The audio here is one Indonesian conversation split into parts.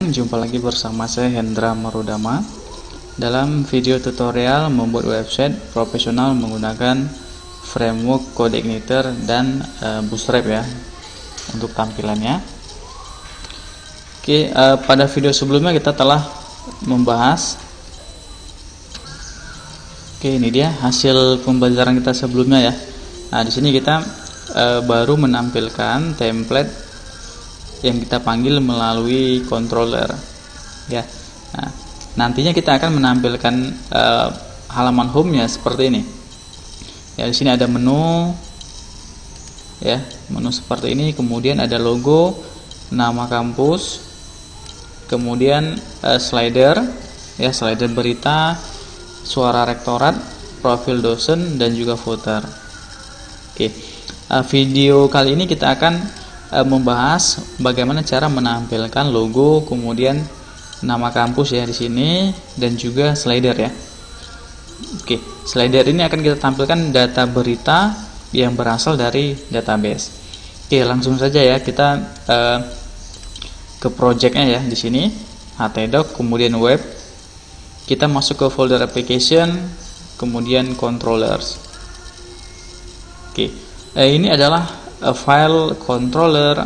Jumpa lagi bersama saya Hendra Marudama dalam video tutorial membuat website profesional menggunakan framework CodeIgniter dan Bootstrap ya untuk tampilannya. Oke, pada video sebelumnya kita telah membahas. Oke, ini dia hasil pembelajaran kita sebelumnya ya. Nah, di sini kita baru menampilkan template yang kita panggil melalui controller ya. Nah, nantinya kita akan menampilkan halaman home-nya seperti ini ya. Di sini ada menu ya, menu seperti ini, kemudian ada logo, nama kampus, kemudian slider ya, slider berita, suara rektorat, profil dosen, dan juga footer. Oke, video kali ini kita akan membahas bagaimana cara menampilkan logo, kemudian nama kampus ya di sini, dan juga slider ya. Oke, slider ini akan kita tampilkan data berita yang berasal dari database. Oke, langsung saja ya kita ke projectnya ya. Di sini htdoc, kemudian web, kita masuk ke folder application, kemudian controllers. Oke, ini adalah file controller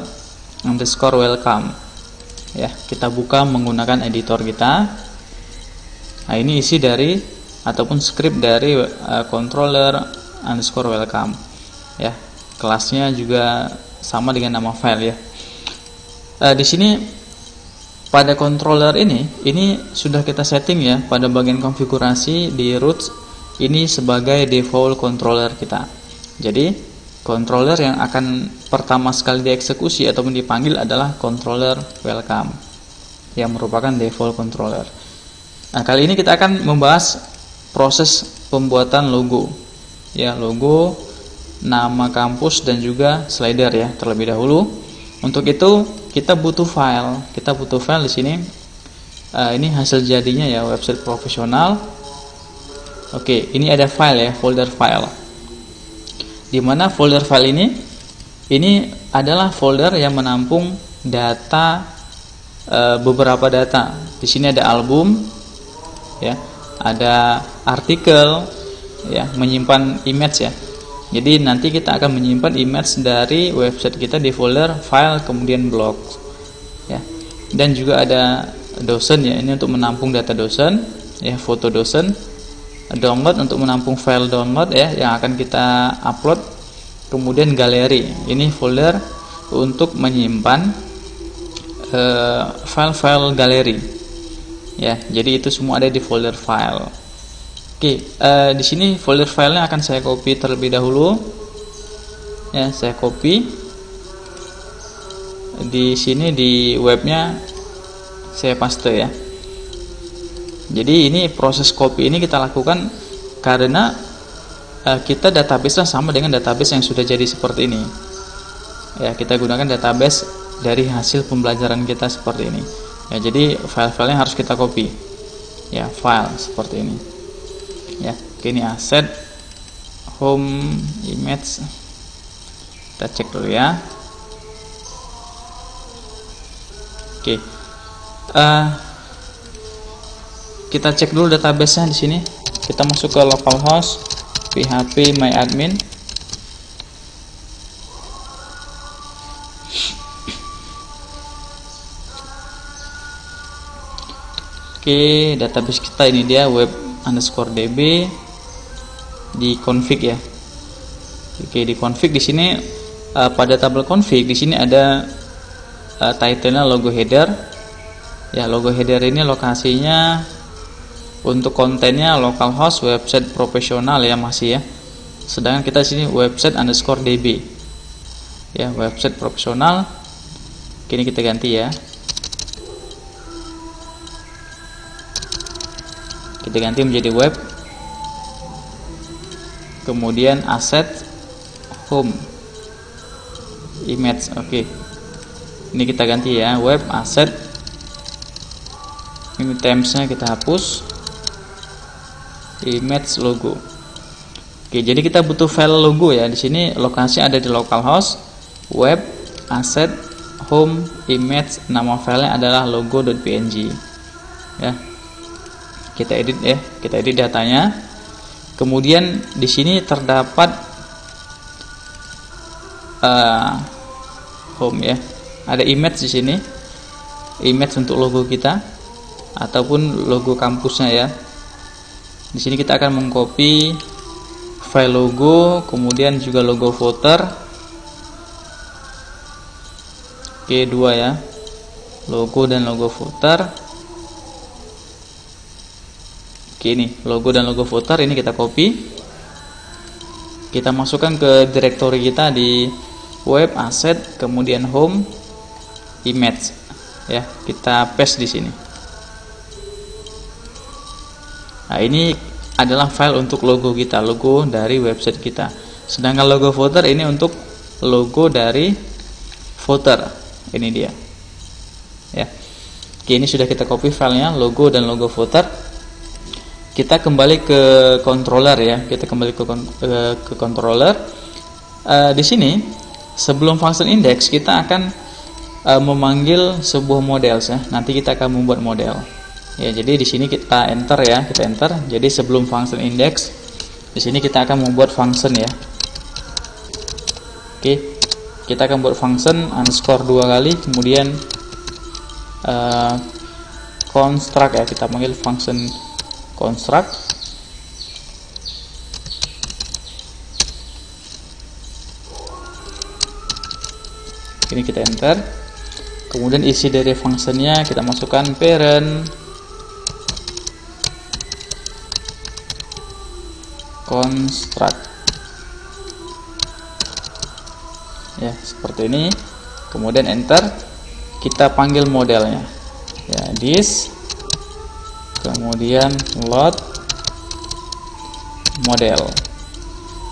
underscore welcome ya. Kita buka menggunakan editor kita. Nah, ini isi dari ataupun script dari controller underscore welcome ya. Kelasnya juga sama dengan nama file ya. Di sini pada controller ini sudah kita setting ya pada bagian konfigurasi di root ini sebagai default controller kita. Jadi controller yang akan pertama sekali dieksekusi ataupun dipanggil adalah controller welcome yang merupakan default controller. Nah, kali ini kita akan membahas proses pembuatan logo ya, logo, nama kampus, dan juga slider ya terlebih dahulu. Untuk itu kita butuh file. Di sini ini hasil jadinya ya, website profesional. Oke, ini ada file ya, folder file. Di mana folder file ini adalah folder yang menampung data, beberapa data. Di sini ada album ya, ada artikel ya, menyimpan image ya. Jadi nanti kita akan menyimpan image dari website kita di folder file, kemudian blog ya. Dan juga ada dosen ya, ini untuk menampung data dosen ya, foto dosen. Download untuk menampung file download ya yang akan kita upload, kemudian galeri, ini folder untuk menyimpan file-file galeri ya. Jadi itu semua ada di folder file. Oke, di sini folder filenya akan saya copy terlebih dahulu ya. Saya copy di sini, di webnya saya paste ya. Jadi ini proses copy ini kita lakukan karena kita database sama dengan database yang sudah jadi seperti ini ya. Kita gunakan database dari hasil pembelajaran kita seperti ini ya. Jadi file-filenya harus kita copy ya, file seperti ini ya. Oke, ini asset, home, image. Kita cek dulu ya. Oke, kita cek dulu database-nya di sini. Kita masuk ke localhost php myadmin. Oke, database kita ini dia web underscore db di config ya. Oke, di config di sini pada tabel config di sini ada title-nya logo header ya. Logo header ini lokasinya untuk kontennya localhost website profesional ya masih ya. Sedangkan kita sini website underscore db ya, website profesional. Kini kita ganti ya. Kita ganti menjadi web, kemudian asset, home, image. Oke, ini kita ganti ya, web, asset. Ini template-nya kita hapus, image, logo. Oke, jadi kita butuh file logo ya. Di sini lokasi ada di localhost, web, asset, home image, nama filenya adalah logo.png ya. Kita edit ya, kita edit datanya. Kemudian di sini terdapat home ya, ada image di sini, image untuk logo kita ataupun logo kampusnya ya. Di sini kita akan mengcopy file logo, kemudian juga logo footer. Oke, dua ya, logo dan logo footer. Oke, ini logo dan logo footer, ini kita copy, kita masukkan ke directory kita di web, asset, kemudian home, image ya, kita paste di sini. Nah, ini adalah file untuk logo kita, logo dari website kita. Sedangkan logo footer ini untuk logo dari footer, ini dia ya. Oke, ini sudah kita copy filenya, logo dan logo footer. Kita kembali ke controller ya, kita kembali ke controller. Di sini sebelum function index kita akan memanggil sebuah model ya. Nanti kita akan membuat model ya. Jadi di sini kita enter ya, kita enter. Jadi sebelum function index, di sini kita akan membuat function ya. Oke, kita akan buat function underscore 2 kali, kemudian construct ya, kita panggil function construct. Ini kita enter. Kemudian isi dari fungsinya kita masukkan parent construct ya, seperti ini. Kemudian enter, kita panggil modelnya ya, this, kemudian load model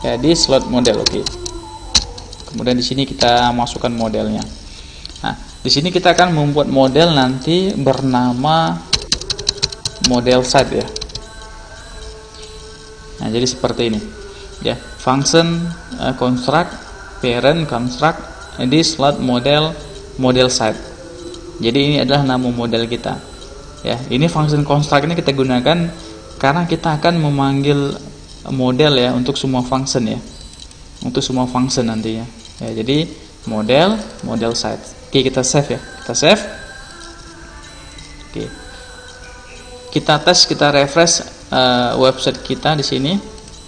ya, this load model. Oke. Kemudian di sini kita masukkan modelnya. Nah, di sini kita akan membuat model nanti bernama model site ya. Nah, jadi seperti ini ya, function construct parent construct this load model site. Jadi ini adalah nama model kita ya. Ini function construct ini kita gunakan karena kita akan memanggil model ya untuk semua function ya, untuk semua function nantinya ya. Jadi model site. Oke, kita save ya, kita save. Oke, kita tes, kita refresh website kita di sini.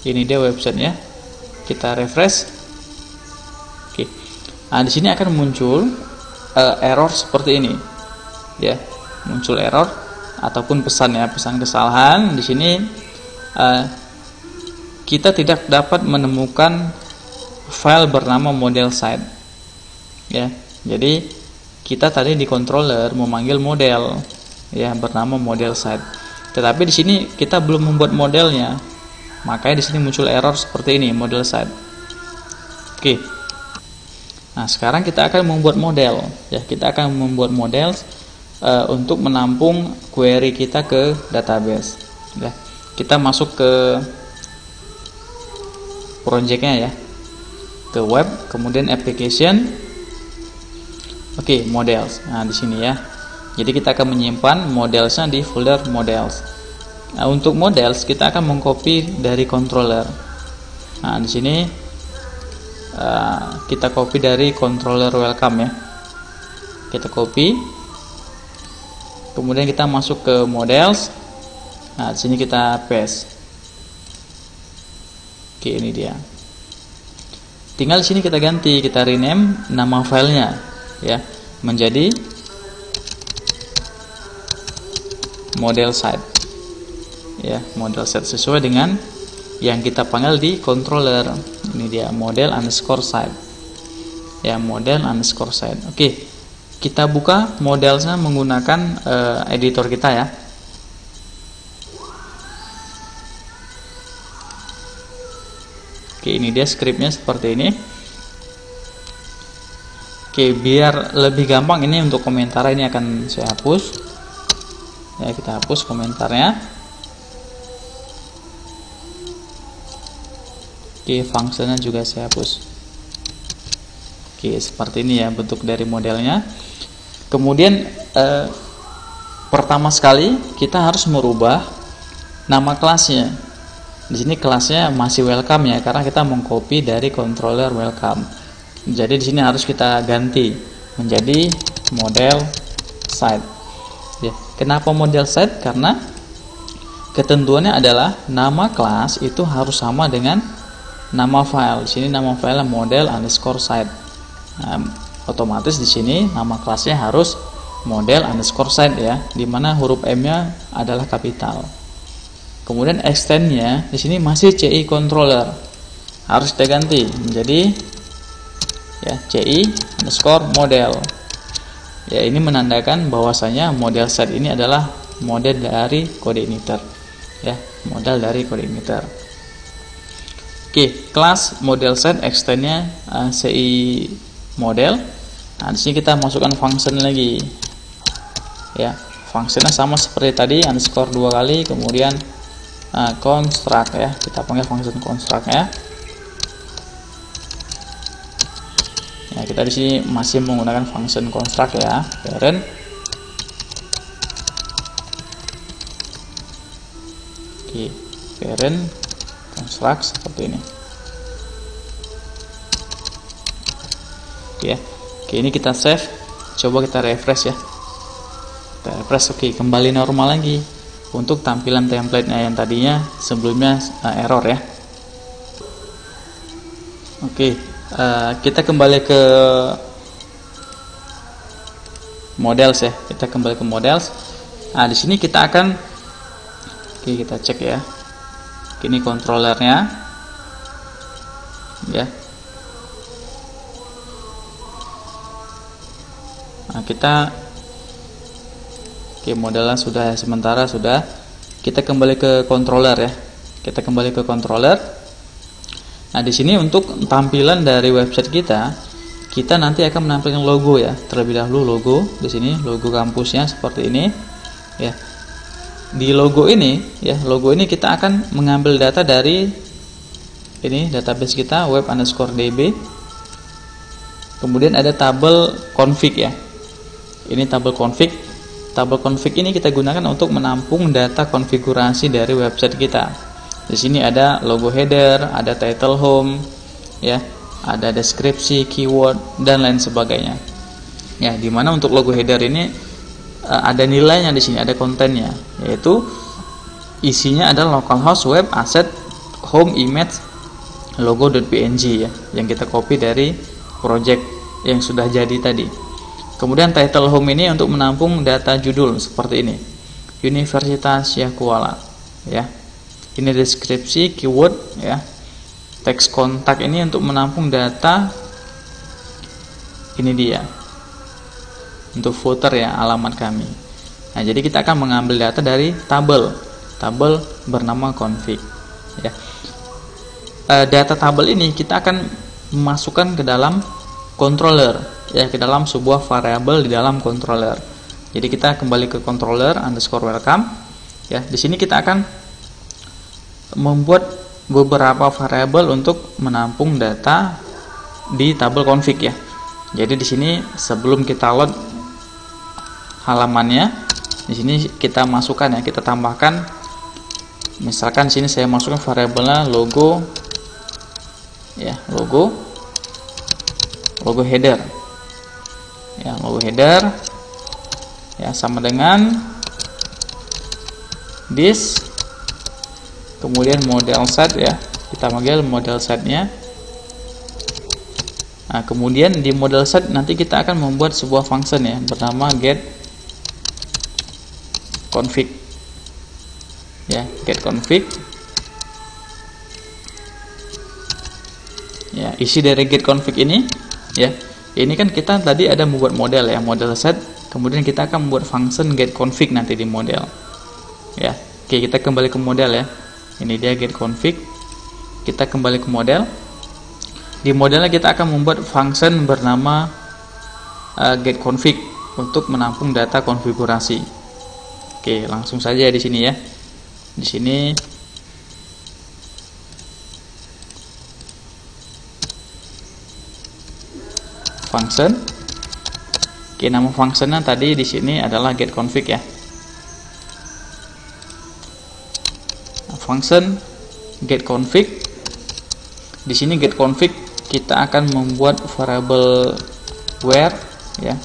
Ini dia websitenya, kita refresh. Oke, nah di sini akan muncul error seperti ini ya, muncul error ataupun pesan ya, pesan kesalahan. Di sini kita tidak dapat menemukan file bernama model site ya. Jadi kita tadi di controller memanggil model ya bernama model site, tetapi di sini kita belum membuat modelnya, makanya di sini muncul error seperti ini, model site. Oke, nah sekarang kita akan membuat model ya, kita akan membuat model untuk menampung query kita ke database ya. Kita masuk ke projectnya ya, ke web, kemudian application. Oke, models. Nah, di sini ya. Jadi kita akan menyimpan modelsnya di folder models. Nah, untuk models kita akan mengcopy dari controller. Nah, di sini kita copy dari controller welcome ya. Kita copy. Kemudian kita masuk ke models. Nah, di sini kita paste. Oke, ini dia. Tinggal di sini kita ganti, kita rename nama filenya ya menjadi model site ya, model site sesuai dengan yang kita panggil di controller. Ini dia model underscore site ya, model underscore site. Oke, kita buka modelnya menggunakan editor kita ya. Oke, ini dia scriptnya seperti ini. Oke, biar lebih gampang ini untuk komentar ini akan saya hapus ya, kita hapus komentarnya. Oke, fungsinya juga saya hapus. Oke, seperti ini ya bentuk dari modelnya. Kemudian pertama sekali kita harus merubah nama kelasnya. Di sini kelasnya masih welcome ya, karena kita mengcopy dari controller welcome. Jadi di sini harus kita ganti menjadi model site. Ya, kenapa model site? Karena ketentuannya adalah nama kelas itu harus sama dengan nama file. Di sini nama file model underscore site. Nah, otomatis di sini nama kelasnya harus model underscore site ya, dimana huruf M-nya adalah kapital. Kemudian extendnya di sini masih CI controller, harus kita ganti menjadi ya CI underscore model. Ya, ini menandakan bahwasanya model set ini adalah model dari kode emitter. Ya, model dari kode emitter. Oke, kelas model set extendnya CI model. Nah, di sini kita masukkan function lagi. Ya, fungsinya sama seperti tadi, underscore 2 kali, kemudian construct ya. Kita panggil function construct ya. Ya, kita di sini masih menggunakan function construct ya, parent. Oke, parent construct seperti ini. Oke, oke, ini kita save. Coba kita refresh ya. Kita refresh, oke, kembali normal lagi untuk tampilan template-nya yang tadinya sebelumnya error ya. Oke, kita kembali ke models ya. Kita kembali ke models. Nah, di sini kita akan kita cek ya. Ini controllernya ya. Nah, kita modelnya sudah sementara sudah. Kita kembali ke controller ya. Kita kembali ke controller. Nah, di sini untuk tampilan dari website kita nanti akan menampilkan logo ya. Terlebih dahulu logo. Di sini logo kampusnya seperti ini ya. Di logo ini ya, logo ini kita akan mengambil data dari ini database kita web_db. Kemudian ada tabel config ya. Ini tabel config. Tabel config ini kita gunakan untuk menampung data konfigurasi dari website kita. Di sini ada logo header, ada title home, ya, ada deskripsi, keyword, dan lain sebagainya. Ya, dimana untuk logo header ini ada nilainya di sini, ada kontennya, yaitu isinya adalah localhost web asset home image logo.png ya, yang kita copy dari project yang sudah jadi tadi. Kemudian title home ini untuk menampung data judul seperti ini, Universitas Syekh Kuala ya. Ini deskripsi, keyword ya. Teks kontak ini untuk menampung data, ini dia untuk footer ya, alamat kami. Nah, jadi kita akan mengambil data dari tabel bernama config ya. Data tabel ini kita akan memasukkan ke dalam controller ya, ke dalam sebuah variabel di dalam controller. Jadi kita kembali ke controller underscore welcome ya. Di sini kita akan membuat beberapa variabel untuk menampung data di tabel config ya. Jadi di sini sebelum kita load halamannya, di sini kita masukkan ya, kita tambahkan. Misalkan sini saya masukkan variabelnya logo ya, logo header ya, logo header ya, sama dengan this, kemudian model set ya, kita panggil model setnya. Nah, kemudian di model set nanti kita akan membuat sebuah function ya, bernama get config ya, get config ya. Isi dari get config ini ya, ini kan kita tadi ada membuat model ya, model set, kemudian kita akan membuat function get config nanti di model ya. Oke, kita kembali ke model ya, ini dia get config. Kita kembali ke model. Di modelnya kita akan membuat function bernama get config untuk menampung data konfigurasi. Oke, langsung saja di sini ya. Di sini function. Oke, nama functionnya tadi di sini adalah getConfig ya. Function getConfig. Di sini getConfig kita akan membuat variable where ya.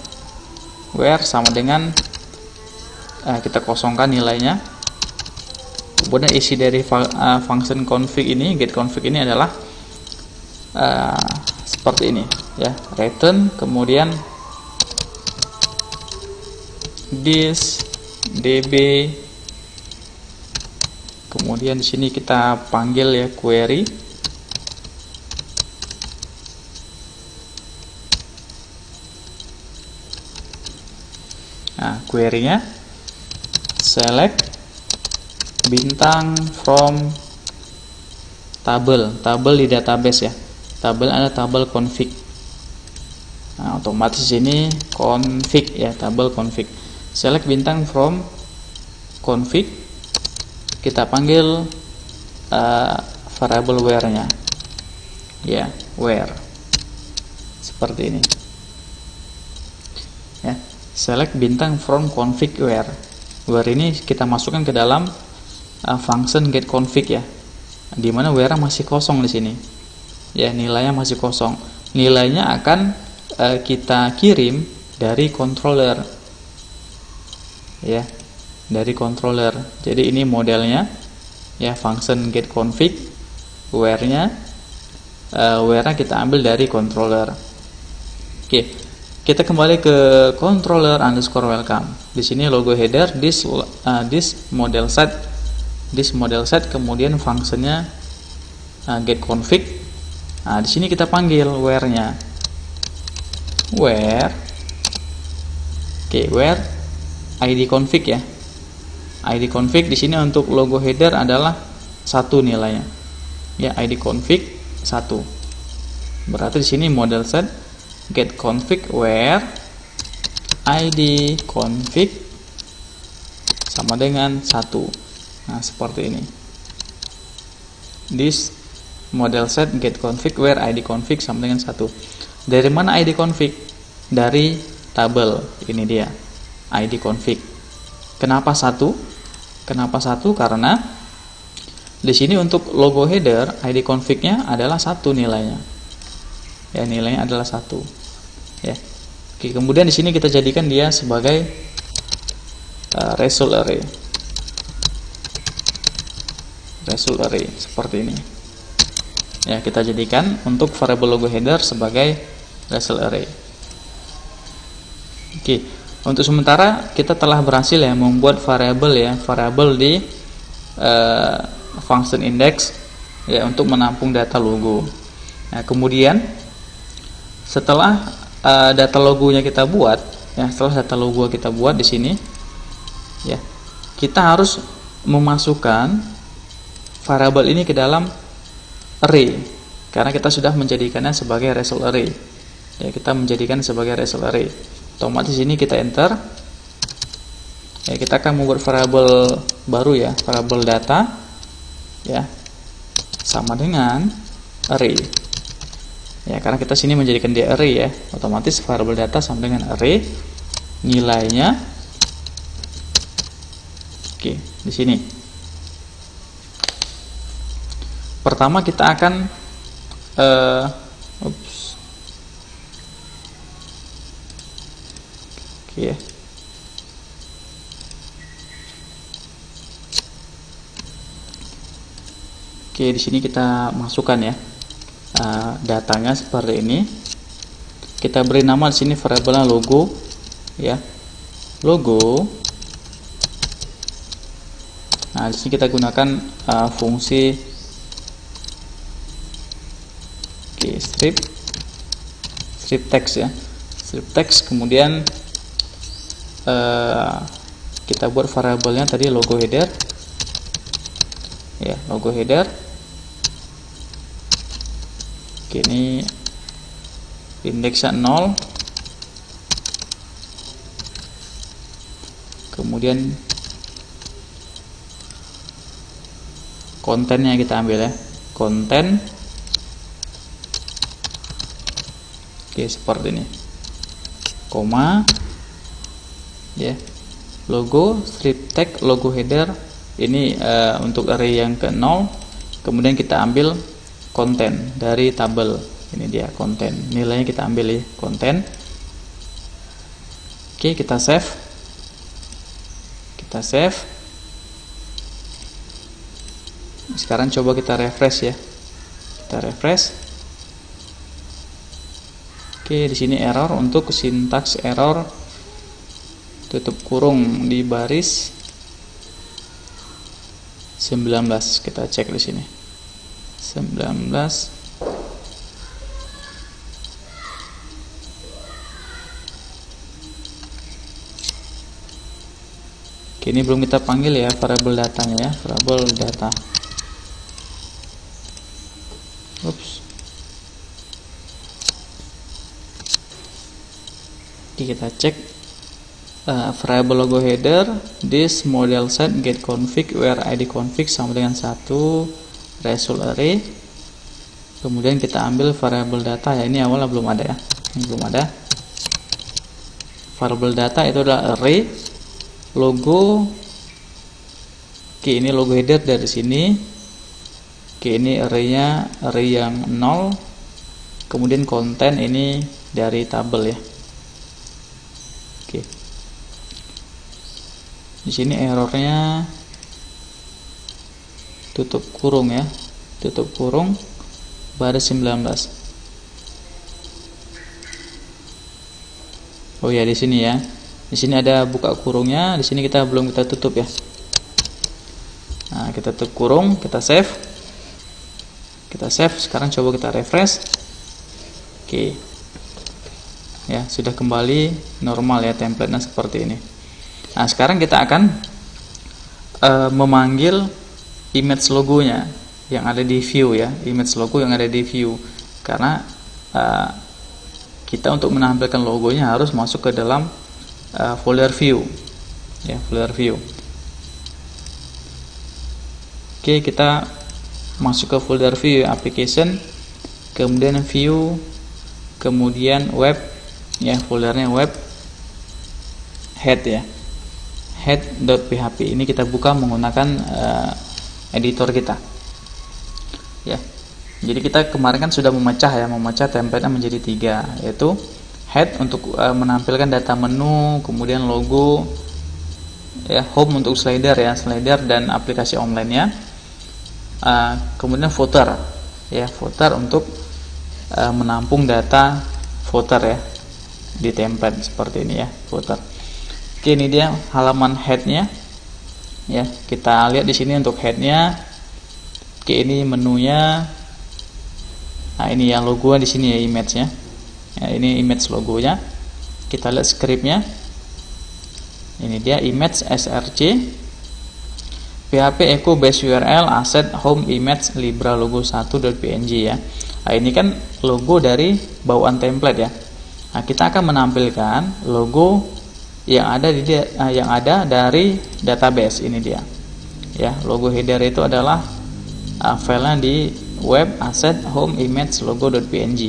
Where sama dengan kita kosongkan nilainya. Kemudian isi dari function config ini, getConfig ini adalah seperti ini ya. Return, kemudian this db, kemudian di sini kita panggil ya query. Nah, query-nya select bintang from tabel di database ya. Tabel ada tabel config. Nah, otomatis ini config ya, tabel config. Select bintang from config, kita panggil variable where-nya ya, where seperti ini ya. Select bintang from config where ini kita masukkan ke dalam function getConfig ya, dimana where masih kosong di sini ya, nilainya masih kosong. Nilainya akan kita kirim dari controller ya, dari controller. Jadi ini modelnya ya, function getConfig, where-nya kita ambil dari controller. Oke, kita kembali ke controller underscore welcome. Di sini logo header this model set, kemudian functionnya getConfig. Nah, di sini kita panggil where-nya where id config ya. id config di sini untuk logo header adalah 1 nilainya ya, id config 1. Berarti di sini model set getConfig where id config sama dengan 1. Nah, seperti ini. This model set getConfig where id config sama dengan 1. Dari mana id config? Dari tabel. Ini dia id config. Kenapa 1? Kenapa 1? Karena di sini untuk logo header id config-nya adalah 1 nilainya. Ya, nilainya adalah 1. Ya. Oke, kemudian di sini kita jadikan dia sebagai result array. Result array seperti ini. Ya, kita jadikan untuk variable logo header sebagai result array. Oke. Untuk sementara kita telah berhasil ya membuat variabel di function index ya, untuk menampung data logo. Nah, kemudian setelah data logonya kita buat ya, setelah data logo kita buat di sini ya, kita harus memasukkan variabel ini ke dalam array, karena kita sudah menjadikannya sebagai result array ya, kita menjadikan sebagai result array. Otomatis ini kita enter ya, kita akan membuat variabel baru ya, variabel data ya, sama dengan array ya, karena kita sini menjadikan dia array ya, otomatis variabel data sama dengan array, nilainya oke di sini. Pertama kita akan ya. Oke, di sini kita masukkan ya datanya seperti ini. Kita beri nama di sini variabelnya logo ya, logo. Nah, di sini kita gunakan fungsi strip text ya, strip text. Kemudian kita buat variabelnya tadi logo header ya, logo header. Oke, ini indeksnya 0, kemudian kontennya kita ambil ya, konten. Oke, seperti ini. koma, ya, logo, strip tag, logo header. Ini untuk array yang ke 0. Kemudian kita ambil konten dari tabel. Ini dia konten, nilainya kita ambil ya, konten. Oke, kita save. Sekarang coba kita refresh ya. Kita refresh. Oke, di sini error untuk sintaks error. Tutup kurung di baris 19. Kita cek di sini. 19. Oke, ini belum kita panggil ya variabel datanya ya, variabel data. Ups. Oke, kita cek variabel logo header this model set get config where id config sama dengan 1 result array. Kemudian kita ambil variabel data ya, ini awalnya belum ada ya, ini belum ada. Variabel data itu adalah array logo. Oke, ini logo header dari sini. Oke, ini array-nya array yang 0. Kemudian konten ini dari tabel ya. Oke. Di sini errornya tutup kurung ya. Tutup kurung baris 19. Oh ya, di sini ya. Di sini ada buka kurungnya, di sini belum kita tutup ya. Nah, kita tutup kurung, kita save. Sekarang coba kita refresh. Oke. Ya, sudah kembali normal ya, template-nya seperti ini. Nah, sekarang kita akan memanggil image logonya yang ada di view ya, image logo yang ada di view. Karena kita untuk menampilkan logonya harus masuk ke dalam folder view ya, folder view. Oke, kita masuk ke folder view application, kemudian view, kemudian web ya, foldernya web, head ya, head.php. Ini kita buka menggunakan editor kita ya. Jadi kita kemarin kan sudah memecah template-nya menjadi 3, yaitu head untuk menampilkan data menu, kemudian logo ya, home untuk slider ya, slider dan aplikasi online-nya, kemudian footer ya, footer untuk menampung data footer ya di template seperti ini ya, footer. Oke, ini dia halaman head-nya ya, kita lihat di sini untuk head-nya. Oke, ini menunya. Nah, ini yang logo di sini ya, image-nya. Ya, ini image logonya. Kita lihat scriptnya. Ini dia image src php echo base url asset home image libra logo 1.png ya. Nah, ini kan logo dari bawaan template ya. Nah, kita akan menampilkan logo yang ada dari database. Ini dia ya, logo header itu adalah filenya di web asset home image logo.png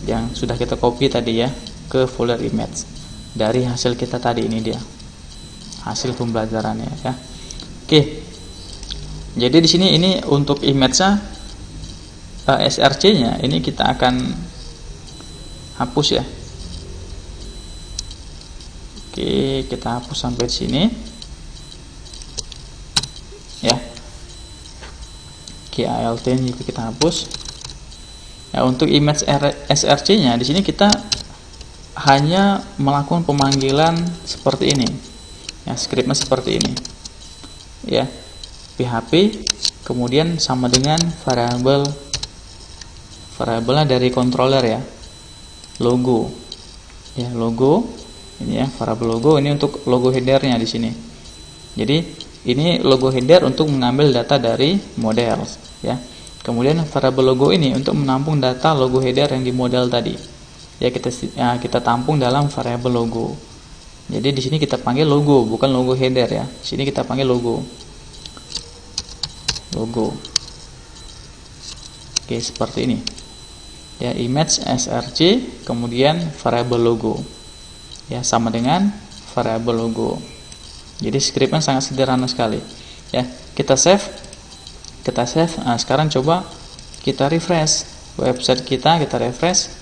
yang sudah kita copy tadi ya ke folder image dari hasil kita tadi. Ini dia hasil pembelajarannya ya. Oke, jadi di sini ini untuk image-nya src-nya ini kita akan hapus ya. Oke, kita hapus sampai sini ya. Oke, alt-nya juga kita hapus. Ya, untuk image src-nya di sini kita hanya melakukan pemanggilan seperti ini. Ya, scriptnya seperti ini. Ya, php, kemudian sama dengan variabelnya dari controller ya, logo. Ya, logo. Ini ya, variabel logo ini untuk logo headernya di sini. Jadi ini logo header untuk mengambil data dari model ya. Kemudian variabel logo ini untuk menampung data logo header yang di model tadi. Ya, kita tampung dalam variabel logo. Jadi di sini kita panggil logo, bukan logo header ya. Di sini kita panggil logo. Logo. Oke, seperti ini. Ya, image src kemudian variabel logo. ya, sama dengan variabel logo. Jadi scriptnya sangat sederhana sekali ya. Kita save. Nah, sekarang coba kita refresh website kita refresh.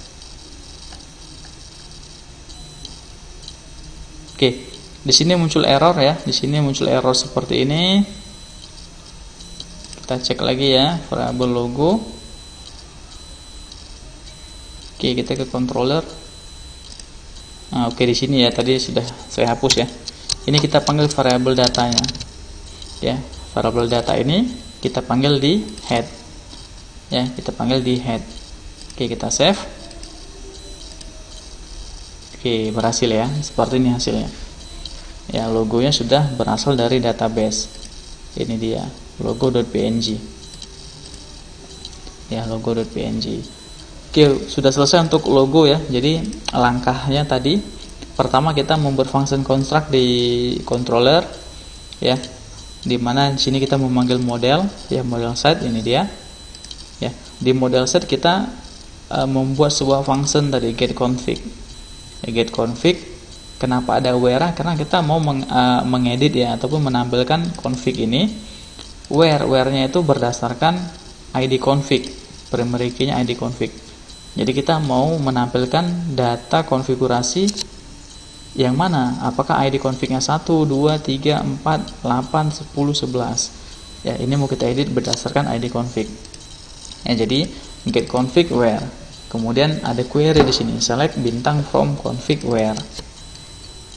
Oke, di sini muncul error ya. Di sini muncul error seperti ini. Kita cek lagi ya, variabel logo. Oke, kita ke controller. Nah, oke, di sini ya, tadi sudah saya hapus ya. Ini kita panggil variabel datanya. Ya, variabel data ini kita panggil di head. Ya, kita panggil di head. Oke, kita save. Oke, berhasil ya. Seperti ini hasilnya. Ya, logonya sudah berasal dari database. Ini dia, logo.png. Ya, logo.png. Oke, sudah selesai untuk logo ya. Jadi langkahnya tadi, pertama kita membuat function construct di controller ya. Dimana di sini kita memanggil model ya, model set ini dia. Ya, di model set kita membuat sebuah function tadi getConfig. GetConfig, kenapa ada where? Karena kita mau mengedit ya, ataupun menampilkan config ini. Where-nya itu berdasarkan ID config, primary key-nya ID config. Jadi kita mau menampilkan data konfigurasi yang mana? Apakah ID config-nya 1, 2, 3, 4, 8, 10, 11. Ya, ini mau kita edit berdasarkan ID config. Ya, jadi getConfig where. Kemudian ada query di sini, select bintang from config where.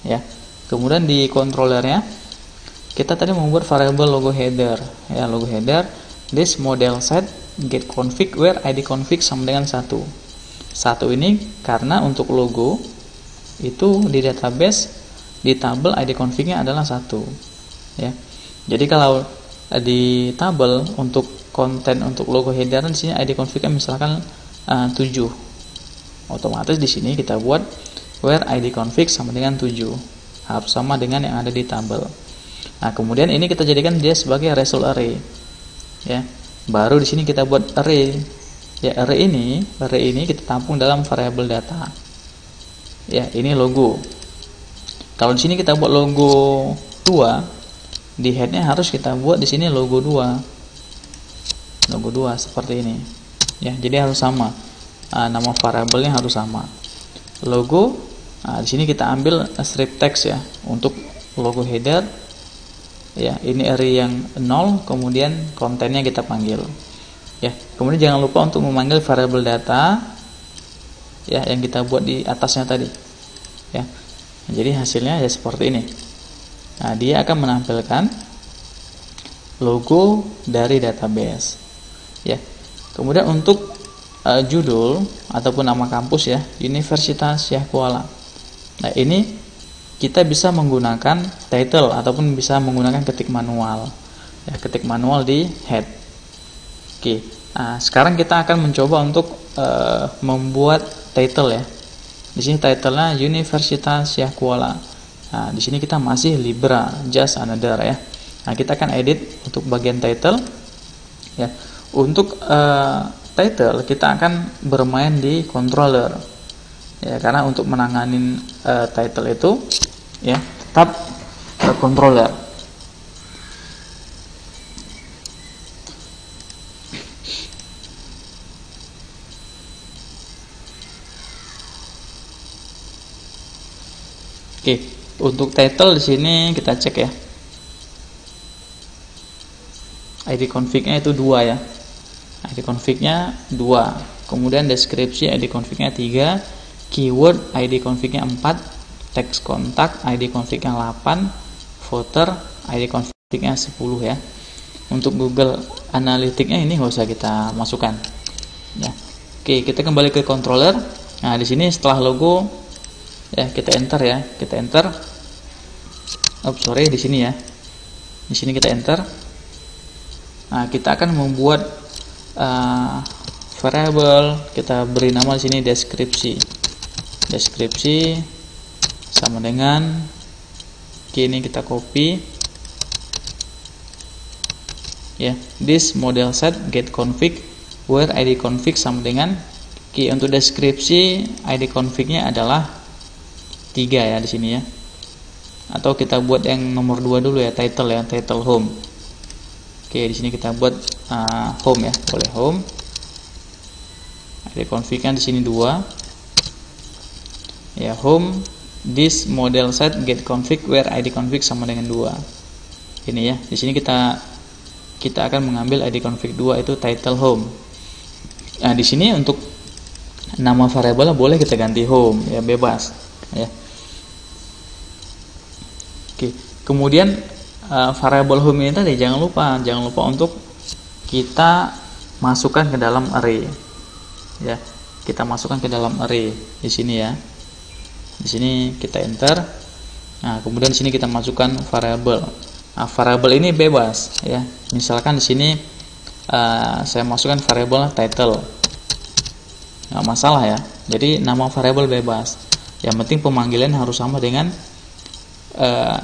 Ya. Kemudian di controllernya kita tadi membuat variabel logo header. Ya, logo header this model set getConfig where id config sama dengan 1. 1 ini karena untuk logo itu di database di tabel id config-nya adalah 1. Ya. Jadi kalau di tabel untuk konten untuk logo header di sini id config-nya misalkan 7, otomatis di sini kita buat where id config sama dengan 7, harus sama dengan yang ada di tabel. Nah, kemudian ini kita jadikan dia sebagai result array ya. Baru di sini kita buat array ya. Array ini kita tampung dalam variabel data ya. Ini logo. Kalau di sini kita buat logo 2, di headnya harus kita buat di sini logo 2 seperti ini ya. Jadi harus sama, nama variabelnya harus sama. Logo, di sini kita ambil strip text ya untuk logo header ya. Ini array yang 0, kemudian kontennya kita panggil ya. Kemudian jangan lupa untuk memanggil variabel data ya yang kita buat di atasnya tadi ya. Jadi hasilnya ya seperti ini. Nah, dia akan menampilkan logo dari database ya. Kemudian untuk judul ataupun nama kampus ya, Universitas Syah Kuala. Nah, ini kita bisa menggunakan title ataupun bisa menggunakan ketik manual ya, ketik manual di head. Oke, nah, sekarang kita akan mencoba untuk membuat title ya. Di sini titlenya Universitas Syah Kuala. Nah, di sini kita masih Libra, just another ya. Nah, kita akan edit untuk bagian title ya. Untuk title kita akan bermain di controller ya, karena untuk menanganin title itu ya tetap controller. Oke, untuk title di sini kita cek ya. ID config-nya itu 2 ya. ID config-nya 2. Kemudian deskripsi ID config-nya 3, keyword ID config-nya 4, teks kontak ID config-nya 8, footer ID config-nya 10 ya. Untuk Google Analytics-nya ini nggak usah kita masukkan. Ya. Oke, kita kembali ke controller. Nah, di sini setelah logo ya kita enter ya, kita enter. Di sini ya. Di sini kita enter. Nah, kita akan membuat variable, kita beri nama di sini deskripsi. Deskripsi sama dengan ini kita copy ya. This model set get config where id config sama dengan key. Untuk deskripsi ID config-nya adalah 3 ya di sini ya. Atau kita buat yang nomor 2 dulu ya, title ya, title home. Oke, di sini kita buat home ya, boleh home. Ada config-nya di sini 2. Ya, home this model set get config where id config sama dengan 2. Ini ya, di sini kita akan mengambil id config 2 itu title home. Nah, di sini untuk nama variabel boleh kita ganti home ya, bebas ya. Oke, kemudian variabel home ini tadi jangan lupa untuk kita masukkan ke dalam array ya. Kita masukkan ke dalam array di sini ya. Di sini kita enter. Nah, kemudian di sini kita masukkan variabel. Nah, variabel ini bebas ya. Misalkan di sini saya masukkan variabel title, nggak masalah ya. Jadi nama variabel bebas. Yang penting pemanggilan harus sama dengan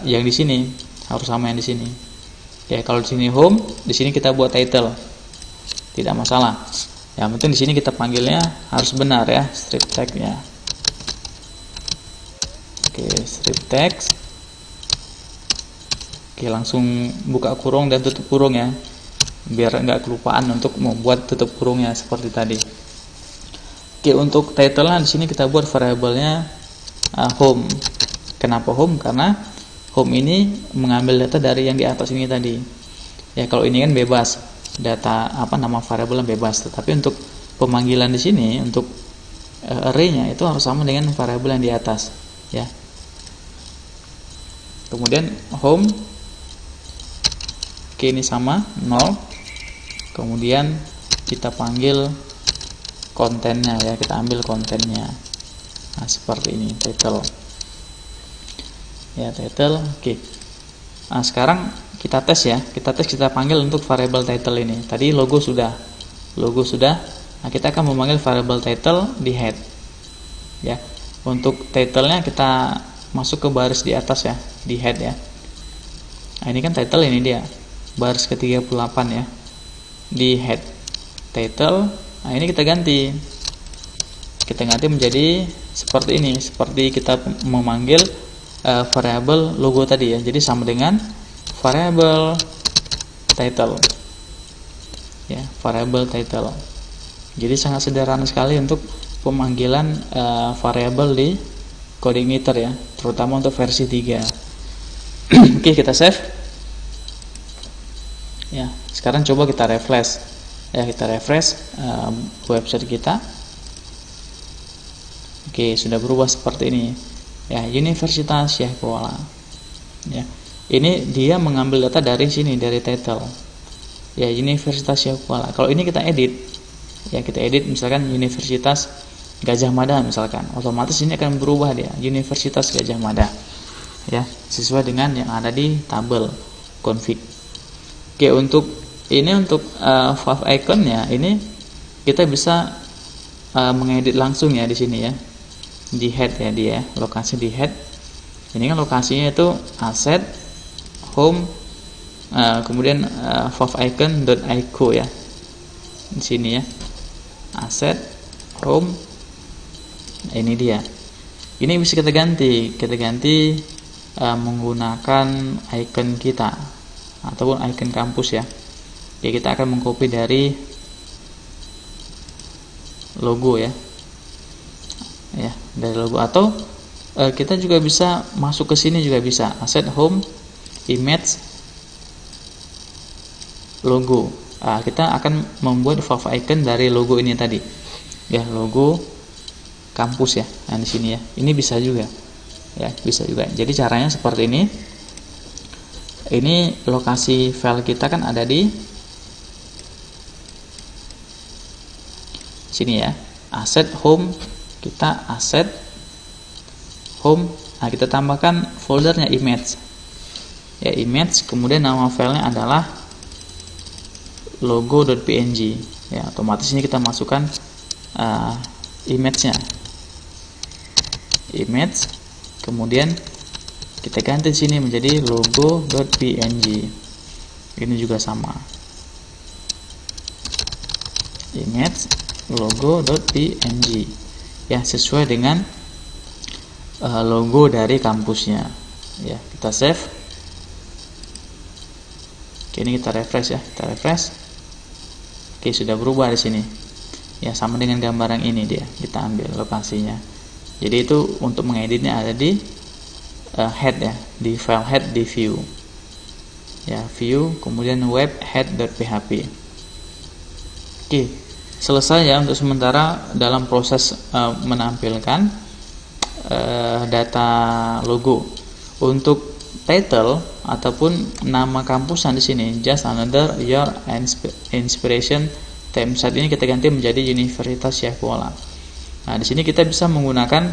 yang di sini, harus sama yang di sini. Ya, kalau di sini home, di sini kita buat title, tidak masalah. Yang penting di sini kita panggilnya harus benar ya, strip tag-nya. Oke, strip text. Oke, langsung buka kurung dan tutup kurung ya, biar nggak kelupaan untuk membuat tutup kurungnya seperti tadi. Oke, untuk title-nya di sini kita buat variabelnya home. Kenapa home? Karena home ini mengambil data dari yang di atas ini tadi. Ya, kalau ini kan bebas, data nama variabelnya bebas. Tetapi untuk pemanggilan di sini untuk array-nya itu harus sama dengan variabel yang di atas, ya. Kemudian home, oke, ini sama 0. Kemudian kita panggil kontennya ya, kita ambil kontennya. Nah, seperti ini title. Ya, title. Oke. Nah, sekarang kita tes ya. Kita panggil untuk variabel title ini. Tadi logo sudah. Nah, kita akan memanggil variabel title di head. Ya. Untuk title-nya kita masuk ke baris di atas ya, di head ya. Nah, ini kan title, ini dia. Baris ke-38 ya. Di head title. Nah, ini kita ganti. Kita ganti menjadi seperti ini, seperti kita memanggil variabel logo tadi ya. Jadi sama dengan variabel title. Ya, variabel title. Jadi sangat sederhana sekali untuk pemanggilan variabel di CodeIgniter ya, terutama untuk versi 3. Oke, kita save. Ya, sekarang coba kita refresh. Ya, kita refresh website kita. Oke, sudah berubah seperti ini. Ya, Universitas Syekh Kuala. Ya, ini dia mengambil data dari sini, dari title. Ya, Universitas Syekh Kuala. Kalau ini kita edit, ya kita edit misalkan Universitas Gajah Mada misalkan, otomatis ini akan berubah dia, Universitas Gajah Mada. Ya, sesuai dengan yang ada di tabel config. Oke, untuk fav iconnya ini kita bisa mengedit langsung ya di sini ya. Di head ya dia, lokasi di head. Ini kan lokasinya itu asset home kemudian favicon.ico ya. Di sini ya. Asset home. Nah, ini dia. Ini bisa kita ganti menggunakan icon kita ataupun icon kampus ya. Jadi kita akan mengcopy dari logo ya. Ya, dari logo, atau kita juga bisa masuk ke sini juga bisa, asset home image logo. Kita akan membuat favicon dari logo ini tadi ya, logo kampus ya. Nah, di sini ya, ini bisa juga ya, bisa juga. Jadi caranya seperti ini. Ini lokasi file kita kan ada di sini ya, asset home. Kita asset home, nah kita tambahkan foldernya image ya, image, kemudian nama filenya adalah logo.png ya. Otomatis ini kita masukkan image-nya, image, kemudian kita ganti di sini menjadi logo.png. Ini juga sama, image logo.png ya, sesuai dengan logo dari kampusnya. Ya, kita save. Oke, ini kita refresh ya, kita refresh. Oke, sudah berubah di sini. Ya, sama dengan gambar yang ini dia. Kita ambil lokasinya. Jadi itu untuk mengeditnya ada di head ya, di file head di view. Ya, view, kemudian web head.php. Oke, selesai ya untuk sementara dalam proses menampilkan data logo. Untuk title ataupun nama kampusan di sini, just another your inspiration theme. Saat ini kita ganti menjadi Universitas Syekh Kuala. Nah, di sini kita bisa menggunakan,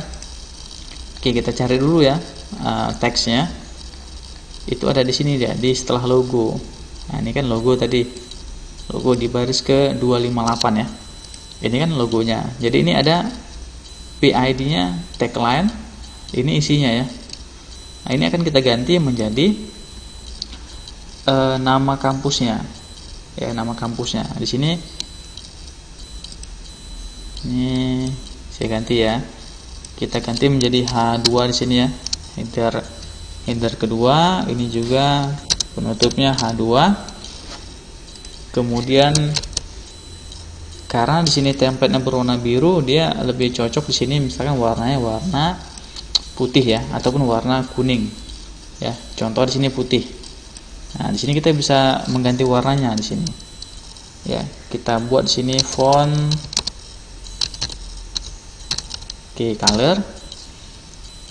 oke, kita cari dulu ya teksnya. Itu ada di sini dia, di setelah logo. Nah, ini kan logo tadi, logo di baris ke 258 ya. Ini kan logonya. Jadi ini ada PID-nya, tagline. Ini isinya ya. Nah, ini akan kita ganti menjadi nama kampusnya. Ya, nama kampusnya. Di sini ini saya ganti ya. Kita ganti menjadi H2 di sini ya. Header kedua, ini juga penutupnya H2. Kemudian karena di sini template-nya berwarna biru, dia lebih cocok di sini misalkan warnanya warna putih ya, ataupun warna kuning ya. Contoh di sini putih. Nah, di sini kita bisa mengganti warnanya di sini ya. Kita buat di sini font, oke, color.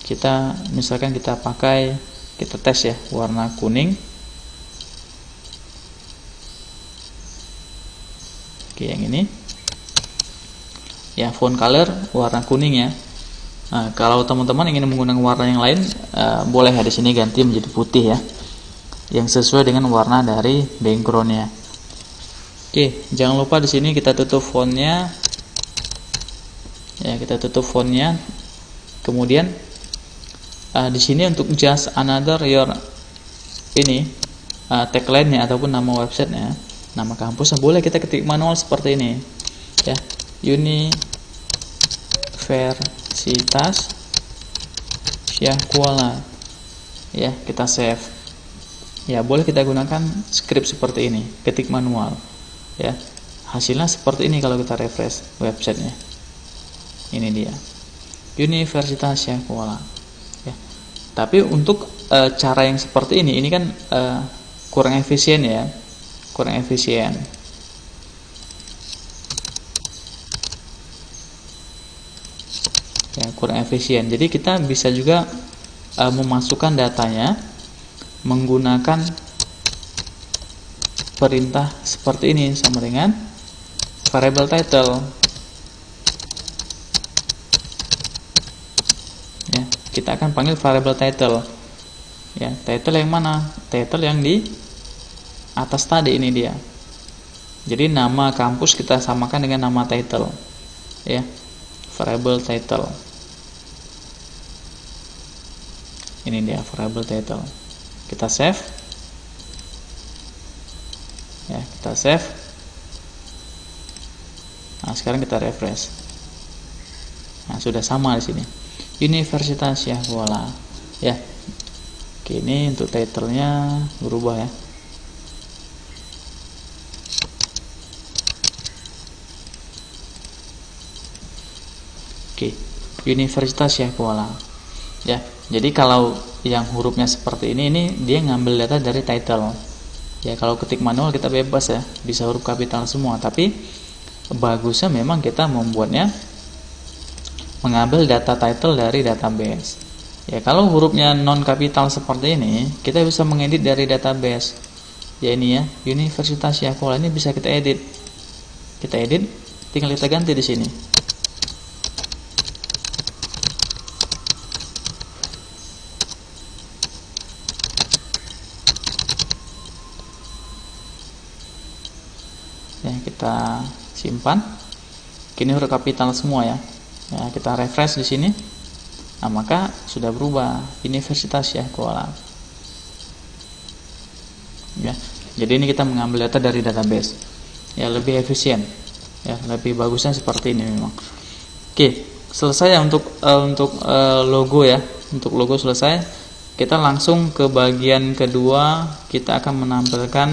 Kita misalkan kita tes ya warna kuning. Oke, yang ini ya, font color warna kuning ya. Nah, kalau teman-teman ingin menggunakan warna yang lain, boleh ya, di sini ganti menjadi putih ya, yang sesuai dengan warna dari backgroundnya. Oke, jangan lupa di sini kita tutup fontnya ya, kita tutup fontnya. Kemudian di sini untuk just another your ini tagline-nya ataupun nama websitenya, nama kampusnya, boleh kita ketik manual seperti ini ya, Universitas Syekh Kuala ya. Kita save ya, boleh kita gunakan script seperti ini, ketik manual ya. Hasilnya seperti ini kalau kita refresh websitenya. Ini dia, Universitas Syekh Kuala ya. Tapi untuk cara yang seperti ini kan kurang efisien ya, kurang efisien. Ya, kurang efisien. Jadi kita bisa juga memasukkan datanya menggunakan perintah seperti ini, sama dengan variable title ya. Kita akan panggil variable title ya. Title yang mana? Title yang di atas tadi, ini dia. Jadi nama kampus kita samakan dengan nama title ya, variable title. Ini dia variable title. Kita save ya, kita save. Nah, sekarang kita refresh. Nah, sudah sama di sini, Universitas Syekh Kuala ya. Oke, ini untuk title-nya berubah ya. Oke, Universitas Syekh Kuala ya. Jadi kalau yang hurufnya seperti ini dia ngambil data dari title ya. Kalau ketik manual kita bebas ya, bisa huruf kapital semua, tapi bagusnya memang kita membuatnya mengambil data title dari database ya. Kalau hurufnya non kapital seperti ini, kita bisa mengedit dari database ya. Ini ya, Universitas Syekh Kuala, ini bisa kita edit. Kita edit, tinggal kita ganti di sini. Ya, kita simpan. Kini huruf kapital semua ya. Ya, kita refresh di sini. Nah, maka sudah berubah, Universitas Syekh Kuala ya. Jadi ini kita mengambil data dari database ya, lebih efisien ya, lebih bagusnya seperti ini memang. Oke, selesai ya untuk logo ya. Untuk logo selesai. Kita langsung ke bagian kedua, kita akan menampilkan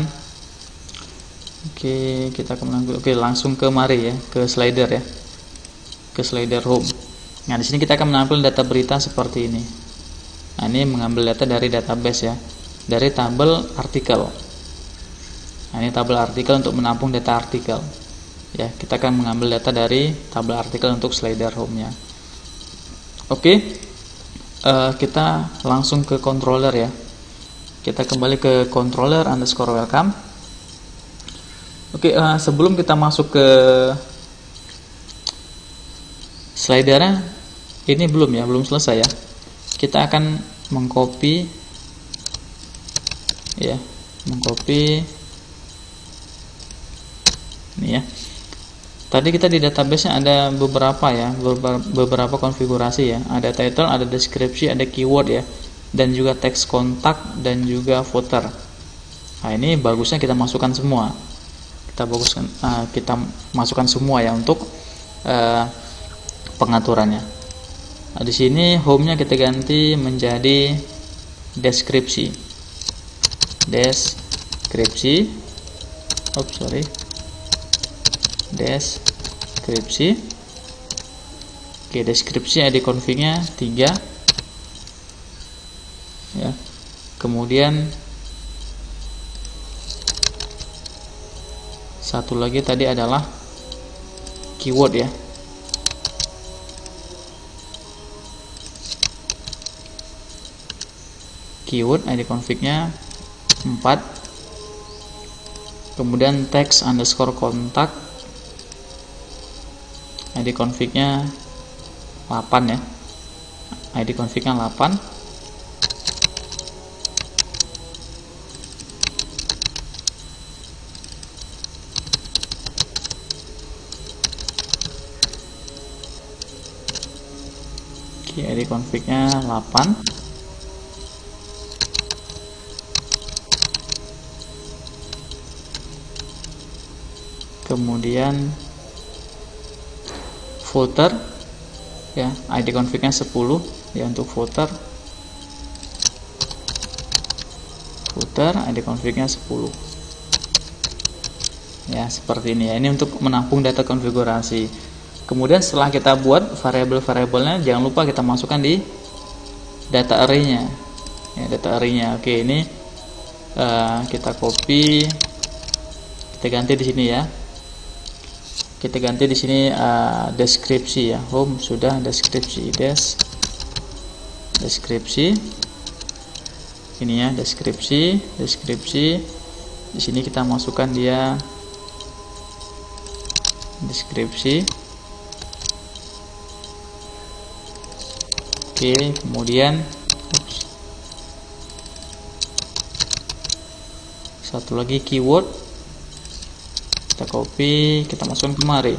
langsung ke mari ya, ke slider ya. Ke slider home. Nah, di sini kita akan menampilkan data berita seperti ini. Nah, ini mengambil data dari database ya, dari tabel artikel. Nah, ini tabel artikel untuk menampung data artikel. Ya, kita akan mengambil data dari tabel artikel untuk slider home-nya. Oke. Kita langsung ke controller ya. Kita kembali ke controller underscore welcome. Oke, sebelum kita masuk ke slidernya, ini belum selesai ya. Kita akan mengcopy ini ya. Tadi kita di database-nya ada beberapa konfigurasi ya. Ada title, ada deskripsi, ada keyword ya, dan juga teks kontak dan juga footer. Nah, ini bagusnya kita masukkan semua. Kita masukkan semua ya untuk pengaturannya. Nah, di sini home-nya kita ganti menjadi deskripsi. Deskripsi. Oke, deskripsi ID config-nya 3 ya. Kemudian satu lagi tadi adalah keyword ya. Keyword ID config-nya 4. Kemudian text underscore kontak ID config-nya 8 ya. ID config-nya 8. Oke, ID config-nya 8. Kemudian footer ya, ID config-nya 10 ya untuk footer ID config-nya 10 ya, seperti ini ya. Ini untuk menampung data konfigurasi. Kemudian setelah kita buat variabel-variabelnya, jangan lupa kita masukkan di data array-nya ya, data array-nya. Oke, ini kita copy, kita ganti di sini ya. Kita ganti di sini deskripsi ya. Home sudah deskripsi, deskripsi. Ini ya, deskripsi. Di sini kita masukkan dia deskripsi. Oke, kemudian satu lagi keyword. Kita copy, kita masukkan kemari.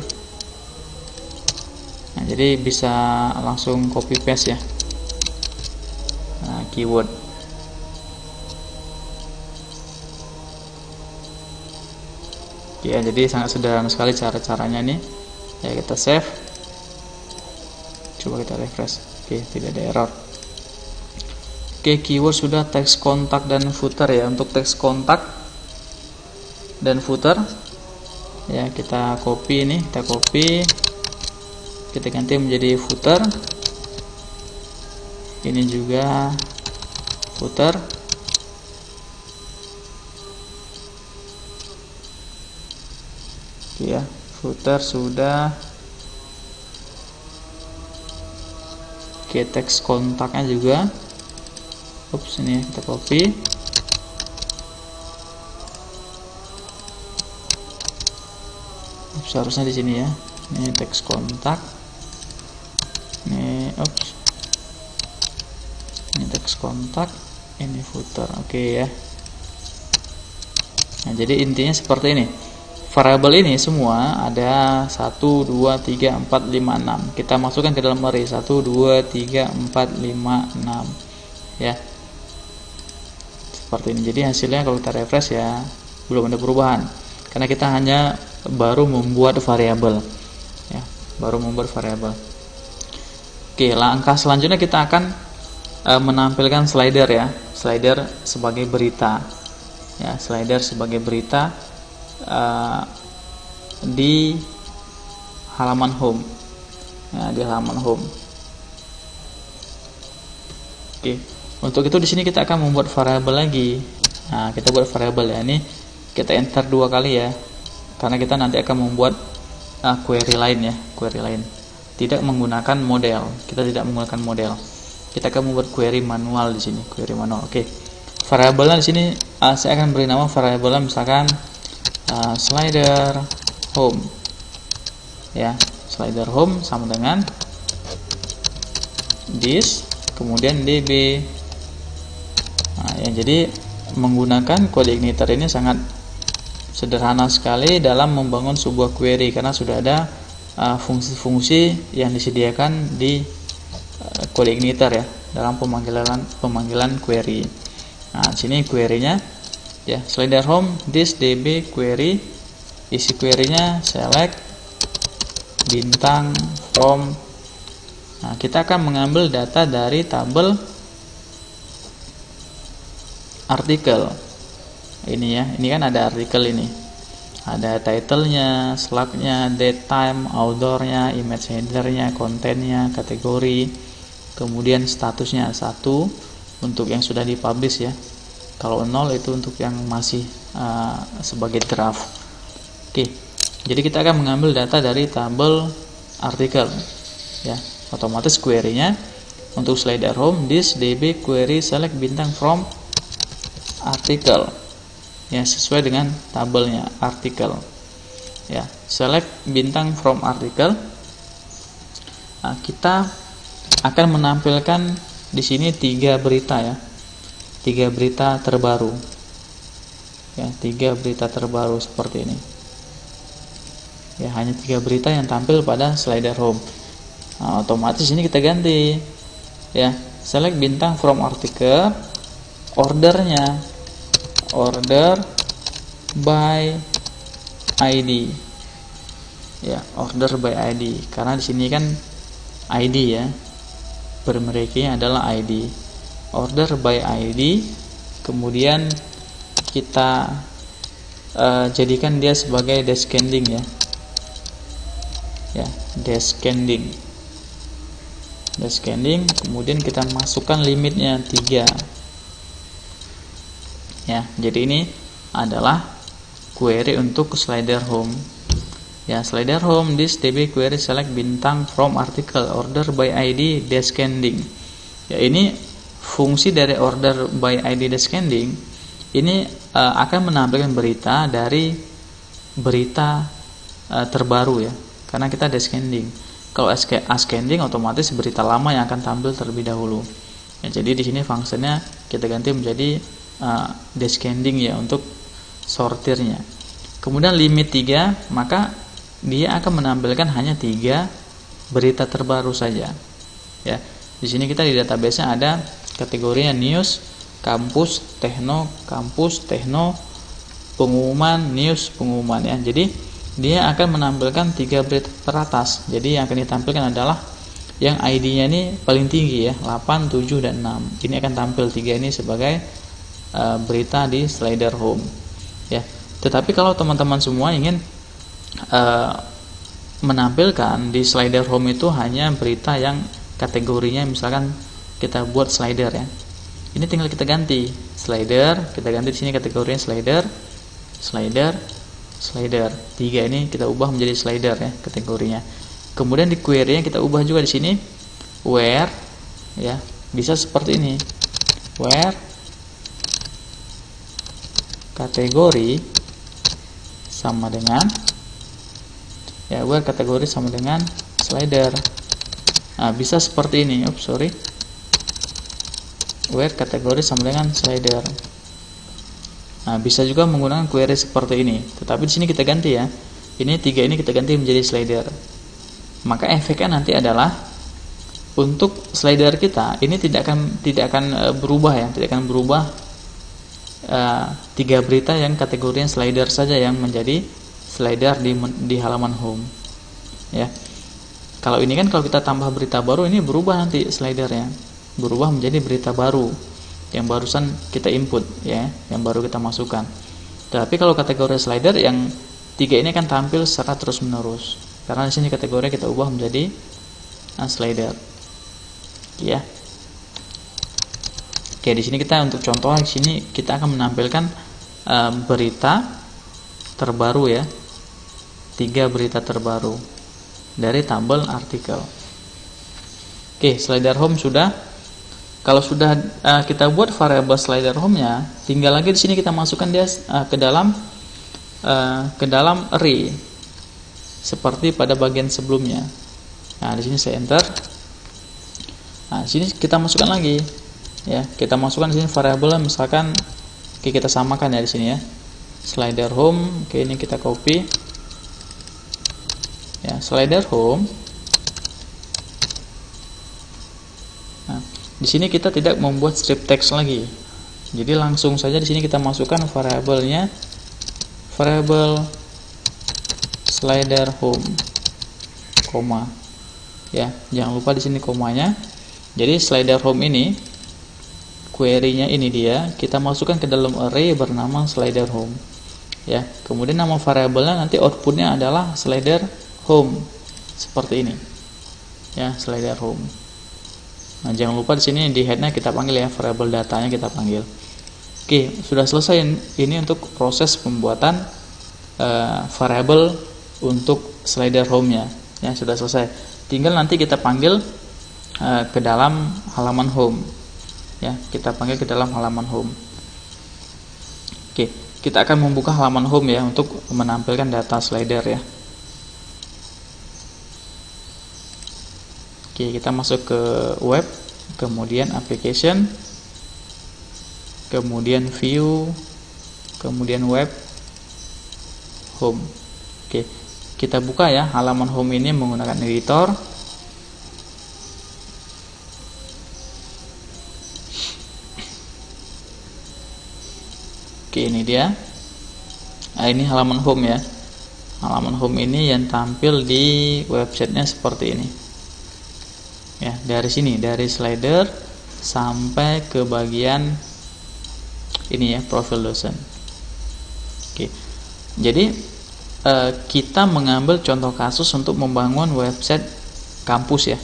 Nah, jadi bisa langsung copy paste ya. Nah, keyword. Ya, jadi sangat sederhana sekali cara-caranya nih. Ya, kita save. Coba kita refresh. Oke, tidak ada error. Oke, keyword sudah, teks kontak dan footer ya. Untuk teks kontak dan footer ya, kita copy ini, kita ganti menjadi footer. Ini juga footer. Oke ya, footer sudah. Oke, teks kontaknya juga. Ini ya, kita copy. Seharusnya di sini ya. Ini teks kontak. Ini teks kontak, ini footer. Oke ya. Nah, jadi intinya seperti ini. Variabel ini semua ada 1 2 3 4 5 6. Kita masukkan ke dalam array 1 2 3 4 5 6 ya. Seperti ini. Jadi hasilnya kalau kita refresh ya belum ada perubahan. Karena kita hanya baru membuat variabel ya, Oke, langkah selanjutnya kita akan menampilkan slider ya, slider sebagai berita ya, slider sebagai berita di halaman home ya, di halaman home. Oke, untuk itu di sini kita akan membuat variabel lagi. Nah, kita buat variabel ya, ini kita enter 2 kali ya, karena kita nanti akan membuat query lain ya, query lain. Tidak menggunakan model, kita tidak menggunakan model. Kita akan membuat query manual di sini, query manual. Oke, variabelnya di sini saya akan beri nama variabelnya misalkan slider home ya, slider home sama dengan this kemudian db. Nah, ya, jadi menggunakan kode igniter ini sangat sederhana sekali dalam membangun sebuah query, karena sudah ada fungsi-fungsi yang disediakan di kode igniter ya, dalam pemanggilan query. Nah, sini query-nya ya, slider home this db query, isi query-nya select bintang from. Nah, kita akan mengambil data dari tabel artikel ini ya, ini kan ada artikel ini, ada title-nya, slug-nya, date time, author-nya, image header-nya, kontennya, kategori, kemudian statusnya 1 untuk yang sudah dipublish ya, kalau 0 itu untuk yang masih sebagai draft. Oke, jadi kita akan mengambil data dari tabel artikel ya, otomatis query-nya untuk slider home this db query select bintang from artikel ya, sesuai dengan tabelnya artikel ya, select bintang from artikel. Nah, kita akan menampilkan di sini 3 berita ya, 3 berita terbaru ya, 3 berita terbaru seperti ini ya, hanya 3 berita yang tampil pada slider home. Nah, otomatis ini kita ganti ya, select bintang from artikel, ordernya order by ID ya, order by ID, karena di sini kan ID ya, primarynya adalah ID, order by ID. Kemudian kita jadikan dia sebagai descending ya, descending, kemudian kita masukkan limitnya 3 ya. Jadi ini adalah query untuk slider home ya, slider home this db query select bintang from article order by ID descending ya. Ini fungsi dari order by ID descending ini akan menampilkan berita dari berita terbaru ya, karena kita descending. Kalau ascending otomatis berita lama yang akan tampil terlebih dahulu ya. Jadi di sini fungsinya kita ganti menjadi descending ya, untuk sortirnya. Kemudian limit 3, maka dia akan menampilkan hanya 3 berita terbaru saja ya. Di sini kita di database-nya ada kategorinya news, kampus, techno, pengumuman, news, pengumuman ya. Jadi dia akan menampilkan 3 berita teratas. Jadi yang akan ditampilkan adalah yang ID-nya ini paling tinggi ya, 8, 7 dan 6. Ini akan tampil 3 ini sebagai berita di slider home ya. Tetapi kalau teman-teman semua ingin menampilkan di slider home itu hanya berita yang kategorinya misalkan kita buat slider ya, ini tinggal kita ganti slider, kita ganti di sini kategorinya slider 3 ini kita ubah menjadi slider ya kategorinya. Kemudian di query-nya kita ubah juga di sini where ya, bisa seperti ini, where kategori sama dengan ya, where kategori sama dengan slider. Nah, bisa seperti ini, where kategori sama dengan slider. Nah, bisa juga menggunakan query seperti ini, tetapi di sini kita ganti ya, ini 3 ini kita ganti menjadi slider. Maka efeknya nanti adalah untuk slider kita ini tidak akan berubah ya, tidak akan berubah 3 berita yang kategorinya slider saja yang menjadi slider di halaman home ya. Kalau ini kan kalau kita tambah berita baru, ini berubah nanti slidernya, berubah menjadi berita baru yang barusan kita input ya, yang baru kita masukkan. Tapi kalau kategori slider yang 3 ini akan tampil secara terus menerus, karena di sini kategori kita ubah menjadi slider ya. Oke, di sini kita untuk contoh di sini kita akan menampilkan berita terbaru ya, 3 berita terbaru dari tabel artikel. Oke, slider home sudah. Kalau sudah kita buat variabel slider home-nya, tinggal lagi di sini kita masukkan dia ke dalam array seperti pada bagian sebelumnya. Nah, di sini saya enter. Nah, di sini kita masukkan lagi ya. Kita masukkan di sini variabel misalkan kita samakan ya di sini ya. Slider home, ini kita copy. Ya, slider home. Nah, di sini kita tidak membuat strip text lagi. Jadi langsung saja di sini kita masukkan variabelnya, variabel slider home, koma. Ya, jangan lupa di sini komanya. Jadi slider home ini query-nya ini dia, kita masukkan ke dalam array bernama slider home. Ya, kemudian nama variabelnya nanti outputnya adalah slider home seperti ini ya, slider home. Nah, jangan lupa di sini di headnya kita panggil ya, variabel datanya kita panggil. Oke, sudah selesai ini untuk proses pembuatan variabel untuk slider home-nya ya, sudah selesai. Tinggal nanti kita panggil ke dalam halaman home ya, kita panggil ke dalam halaman home. Oke, kita akan membuka halaman home ya untuk menampilkan data slider ya. Oke, kita masuk ke web, kemudian application, kemudian view, kemudian web, home. Oke, kita buka ya halaman home ini menggunakan editor. Oke, ini dia. Nah, ini halaman home ya. Halaman home ini yang tampil di websitenya seperti ini. Ya, dari sini, dari slider sampai ke bagian ini ya, profil dosen. Oke. Jadi kita mengambil contoh kasus untuk membangun website kampus ya.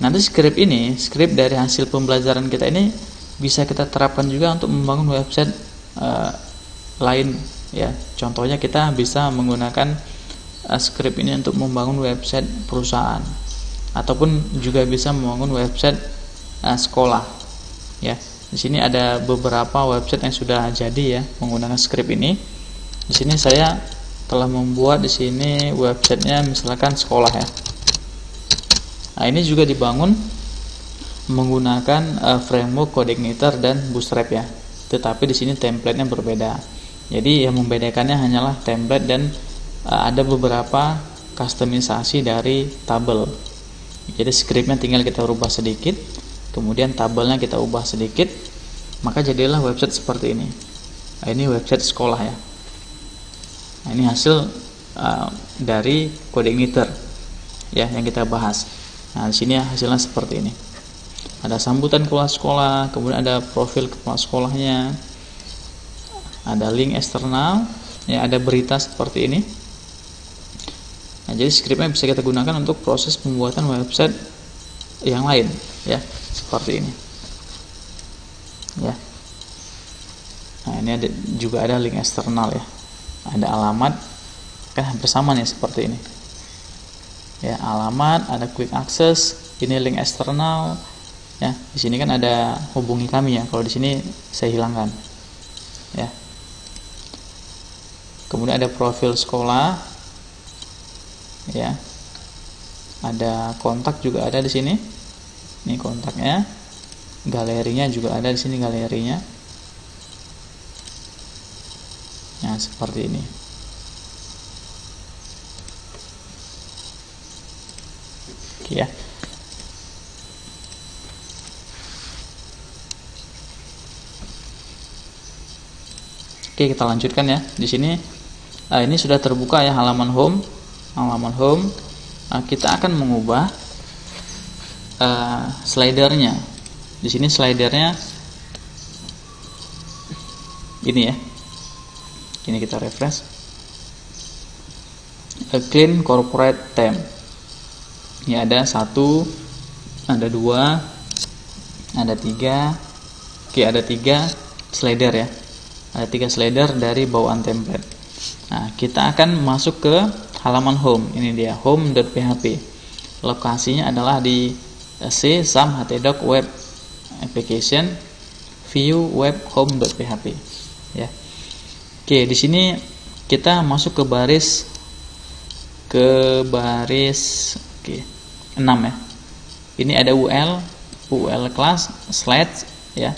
Nanti skrip dari hasil pembelajaran kita ini bisa kita terapkan juga untuk membangun website lain ya. Contohnya kita bisa menggunakan skrip ini untuk membangun website perusahaan, ataupun juga bisa membangun website sekolah ya. Di sini ada beberapa website yang sudah jadi ya menggunakan skrip ini. Di sini saya telah membuat di sini websitenya misalkan sekolah ya. Nah, ini juga dibangun menggunakan framework Codeigniter dan Bootstrap ya. Tetapi di sini template-nya berbeda. Jadi yang membedakannya hanyalah template dan ada beberapa kustomisasi dari tabel. Jadi skripnya tinggal kita ubah sedikit, kemudian tabelnya kita ubah sedikit, maka jadilah website seperti ini. Nah, ini website sekolah ya. Nah, ini hasil dari Codeigniter ya yang kita bahas. Nah, di sini hasilnya seperti ini. Ada sambutan kepala sekolah, kemudian ada profil kepala sekolahnya, ada link eksternal, ya ada berita seperti ini. Nah, jadi skripnya bisa kita gunakan untuk proses pembuatan website yang lain, ya seperti ini. Ya. Nah, ini juga ada link eksternal ya, ada alamat, kan hampir sama nih seperti ini. Ya, alamat, ada quick access, ini link eksternal. Ya, di sini kan ada hubungi kami ya. Kalau di sini saya hilangkan. Ya. Kemudian ada profil sekolah. Ya. Ada kontak juga ada di sini. Ini kontaknya. Galerinya juga ada di sini galerinya. Nah, seperti ini. Oke ya. Oke, kita lanjutkan ya. Di sini ini sudah terbuka ya halaman home. kita akan mengubah slidernya. Di sini slidernya ini ya. Ini kita refresh. Clean corporate theme. Ya, ada 1, ada 2, ada 3. Oke, ada 3 slider ya. Ada 3 slider dari bawaan template. Nah, kita akan masuk ke halaman home. Ini dia, home.php. Lokasinya adalah di C sum htdoc web application view web home.php ya. Oke, di sini kita masuk ke baris 6 ya. Ini ada UL class slash ya,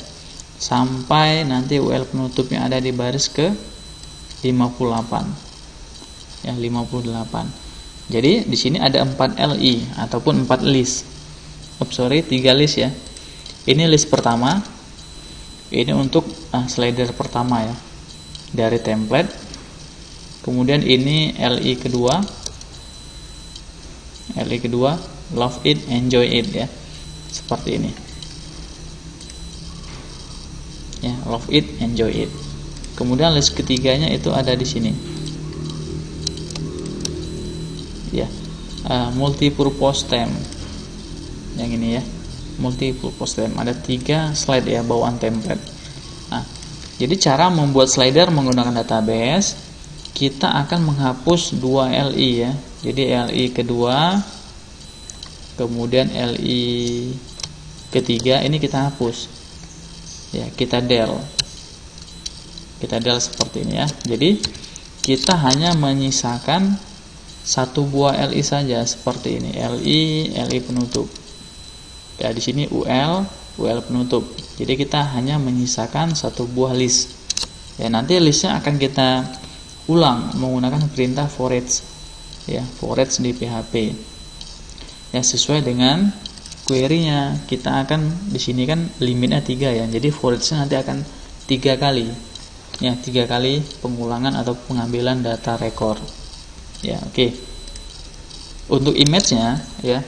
sampai nanti UL penutupnya ada di baris ke 58 ya, 58. Jadi di sini ada 4 LI ataupun 4 list. 3 list ya. Ini list pertama. Ini untuk slider pertama ya, dari template. Kemudian ini LI kedua. Love it, enjoy it ya. Seperti ini. Ya, love it, enjoy it. Kemudian list ketiganya itu ada di sini. Ya. Multi-purpose theme. Yang ini ya. Multi-purpose theme. Ada 3 slide ya bawaan template. Nah, jadi cara membuat slider menggunakan database, kita akan menghapus 2 LI ya. Jadi LI kedua, kemudian LI ketiga ini kita hapus. Ya, kita del seperti ini ya. Jadi kita hanya menyisakan 1 buah LI saja seperti ini. LI penutup. Ya, di sini UL penutup. Jadi kita hanya menyisakan 1 buah list. Ya, nanti listnya akan kita ulang menggunakan perintah for each. Ya, for each di PHP. Ya, sesuai dengan query-nya. Kita akan di sini kan limitnya 3 ya. Jadi for each-nya nanti akan 3 kali. Ya, 3 kali pengulangan atau pengambilan data record. Ya, oke. Untuk image-nya ya.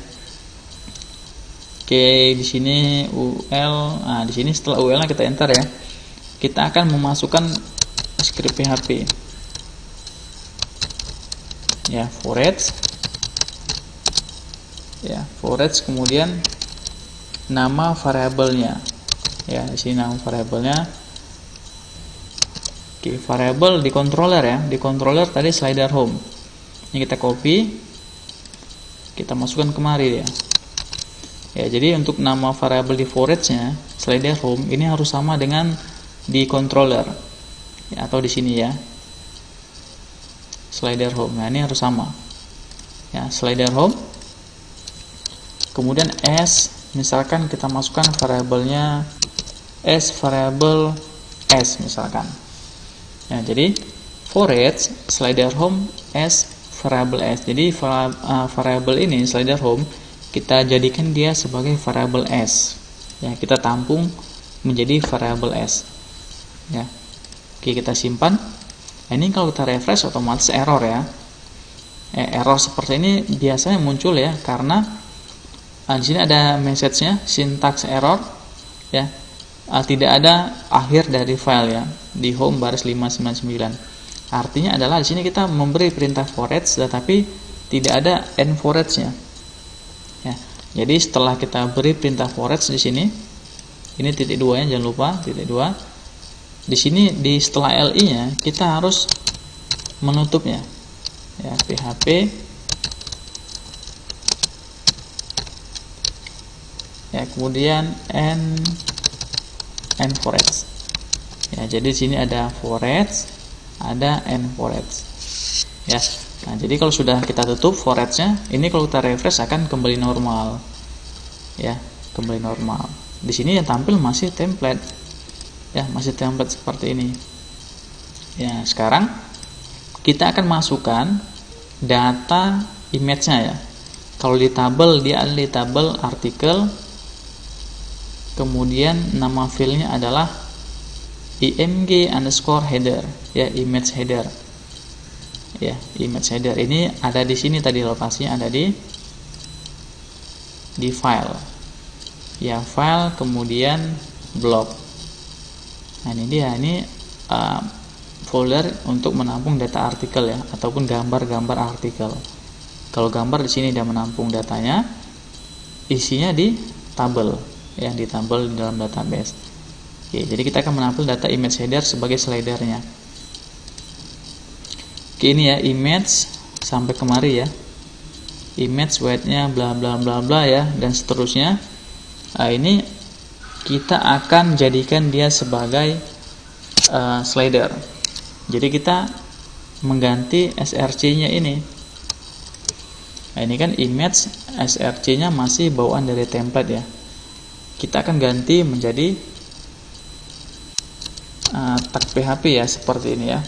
Oke, di sini UL. Nah, di sini setelah UL-nya kita enter ya. Kita akan memasukkan script PHP. Ya, for each. Ya, for each, kemudian nama variabelnya. Ya, di sini nama variabelnya. Oke, variabel di controller ya. Di controller tadi slider home. Ini kita copy, kita masukkan kemari ya. Ya, jadi untuk nama variabel di for each-nya slider home ini harus sama dengan di controller. Ya, atau di sini ya. Slider home. Nah, ini harus sama. Ya, slider home. Kemudian s, misalkan kita masukkan variabelnya s variabel s misalkan. Ya, jadi for each slider home s variabel s. Jadi variabel ini slider home kita jadikan dia sebagai variabel s. Ya, kita tampung menjadi variabel s. Ya. Oke, kita simpan. Nah, ini kalau kita refresh otomatis error ya. Error seperti ini biasanya muncul ya karena di sini ada message-nya syntax error ya. Tidak ada akhir dari file ya di home baris 599. Artinya adalah di sini kita memberi perintah for each tetapi tidak ada end for each-nya. Ya. Jadi setelah kita beri perintah for each di sini, ini titik 2-nya jangan lupa, titik 2. Di sini di setelah LI-nya kita harus menutupnya. Ya, PHP. Ya, kemudian end for each. Ya, jadi di sini ada for each, ada end for each. Ya. Nah, jadi kalau sudah kita tutup for each-nya, ini kalau kita refresh akan kembali normal. Ya, kembali normal. Di sini yang tampil masih template. Ya, masih template seperti ini. Ya, sekarang kita akan masukkan data image-nya ya. Kalau di tabel dia ada di tabel artikel, kemudian nama filenya adalah img_header ya, image header. ya, image header ini ada di sini tadi, lokasinya ada di file ya, file kemudian blog. Nah ini dia, ini folder untuk menampung data artikel ya, ataupun gambar-gambar artikel. Kalau gambar di sini dia menampung datanya, isinya di tabel ya, di tabel di dalam database. Oke, jadi kita akan menampil data image header sebagai slidernya. Oke, ini ya image sampai kemari ya, image weightnya bla bla bla bla ya, dan seterusnya. Nah, ini kita akan jadikan dia sebagai slider. Jadi kita mengganti src-nya ini. Nah, ini kan image, src-nya masih bawaan dari template ya. Kita akan ganti menjadi tag PHP ya, seperti ini ya.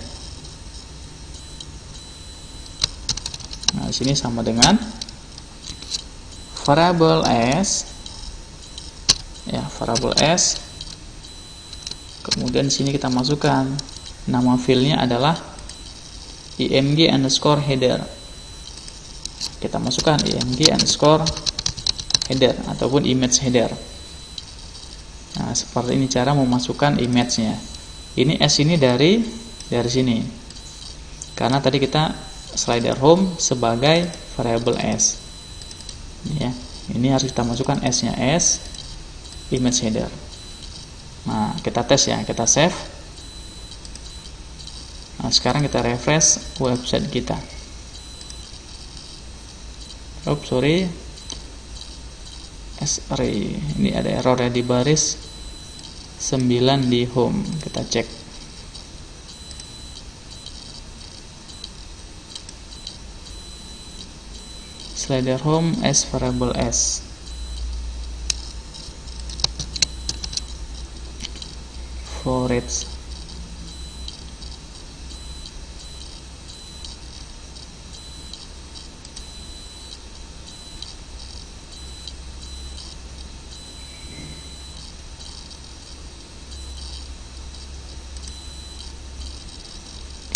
Nah, di sini sama dengan variable s ya, variable s. Kemudian di sini kita masukkan nama filenya adalah img_header. Kita masukkan img_header ataupun image header. Nah, seperti ini cara memasukkan image-nya. Ini s ini dari sini. Karena tadi kita slider home sebagai variable s. Ini ya. Ini harus kita masukkan s-nya, s image header. Nah, kita tes ya, kita save. Nah, sekarang kita refresh website kita. Sorry, ini ada error ya, di baris 9 di home. Kita cek. Slider home as variable s. Forage.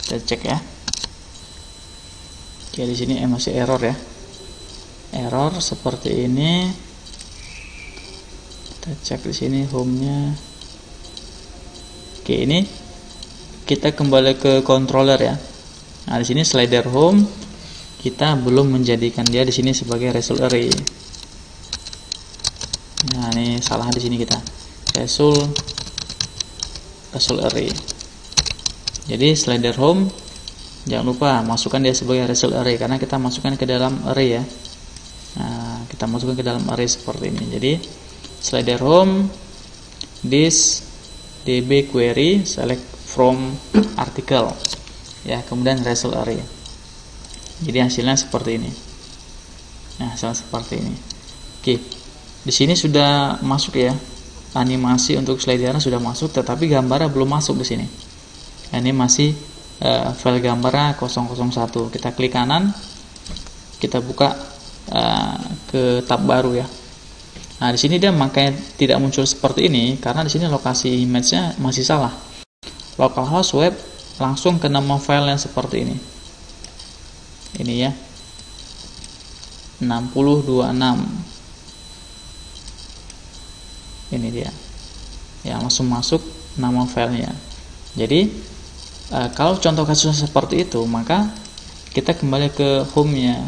Kita cek ya. Oke, di sini masih error ya. Error seperti ini. Kita cek di sini home-nya. Oke, ini kita kembali ke controller ya. Nah, di sini slider home kita belum menjadikan dia di sini sebagai result array. Nah, ini salah di sini kita. Result array. Jadi slider home jangan lupa masukkan dia sebagai result array karena kita masukkan ke dalam array ya. Nah, kita masukkan ke dalam array seperti ini. Jadi slider home this db query select from article ya, kemudian result array. Jadi hasilnya seperti ini. Nah, hasilnya seperti ini. Oke, di sini sudah masuk ya, animasi untuk slidernya sudah masuk, tetapi gambarnya belum masuk di sini. Nah, ini masih file gambarnya 001. Kita klik kanan, kita buka ke tab baru ya. Nah, di sini dia makanya tidak muncul seperti ini karena di sini lokasi image-nya masih salah. Localhost web langsung ke nama file yang seperti ini. Ini ya. 6026. Ini dia. Ya, langsung masuk nama filenya. Jadi, kalau contoh kasusnya seperti itu, maka kita kembali ke home-nya.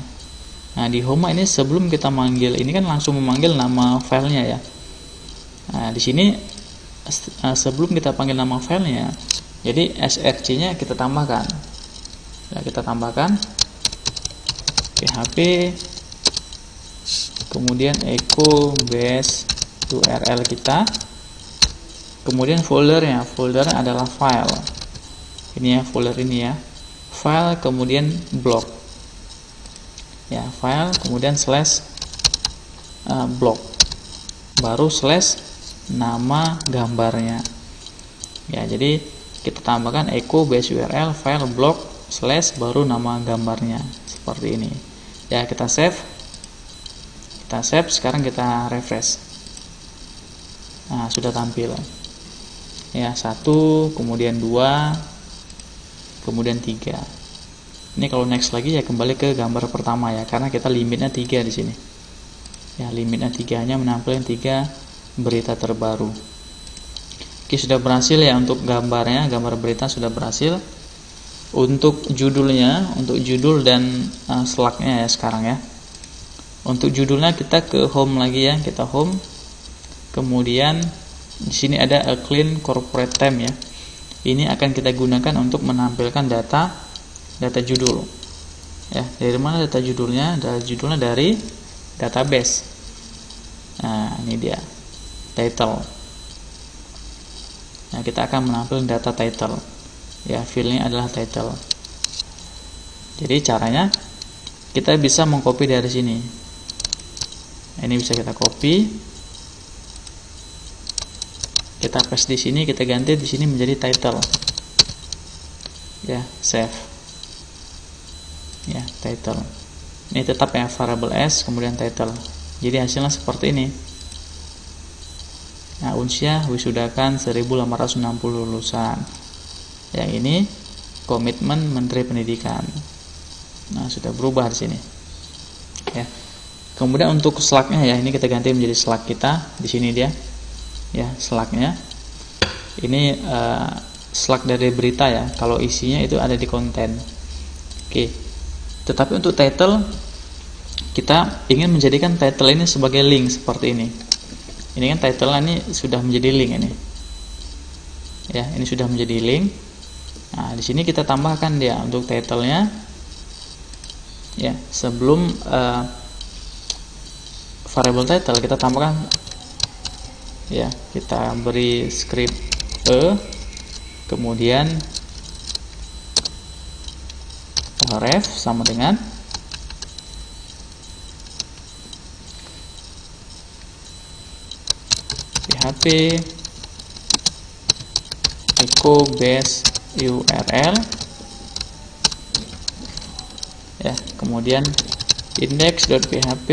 Nah, di home ini sebelum kita manggil ini kan langsung memanggil nama filenya ya. Nah, di sini sebelum kita panggil nama filenya, jadi src-nya kita tambahkan. Nah, kita tambahkan php, kemudian echo base url kita, kemudian foldernya adalah file. Ini ya, folder ini ya, file kemudian blog. Ya, file kemudian slash blog, baru slash nama gambarnya ya. Jadi kita tambahkan echo base url file blog slash baru nama gambarnya seperti ini ya. Kita save, sekarang kita refresh. Nah, sudah tampil ya, 1 kemudian 2 kemudian 3. Ini kalau next lagi ya kembali ke gambar pertama ya, karena kita limitnya 3 di sini. Ya, limitnya 3, hanya menampilkan 3 berita terbaru. Oke, sudah berhasil ya untuk gambarnya, gambar berita sudah berhasil. Untuk judulnya, untuk judul dan slagnya ya sekarang ya. Untuk judulnya kita ke home lagi ya, kita home. Kemudian di sini ada a clean corporate theme ya. Ini akan kita gunakan untuk menampilkan data judul. Ya, dari mana data judulnya? Data judulnya dari database. Nah, ini dia title. Nah, kita akan menampilkan data title. Ya, fieldnya adalah title. Jadi caranya kita bisa mengcopy dari sini. Nah, ini bisa kita copy, kita paste di sini, kita ganti di sini menjadi title. Ya, save. Ya, title. Ini tetap ya variable s kemudian title. Jadi hasilnya seperti ini. Nah, unsia wisudakan 1860 lulusan. Yang ini komitmen Menteri Pendidikan. Nah, sudah berubah di sini. Ya. Kemudian untuk slagnya ya, ini kita ganti menjadi slag kita. Di sini dia. Ya, slagnya. Ini slag dari berita ya. Kalau isinya itu ada di konten. Oke. Tetapi untuk title, kita ingin menjadikan title ini sebagai link seperti ini. Ini kan title ini sudah menjadi link ini. Ya, ini sudah menjadi link. Nah, di sini kita tambahkan dia untuk title-nya. Ya, sebelum variable title kita tambahkan. Ya, kita beri script kemudian ref sama dengan PHP echo base URL ya, kemudian index.php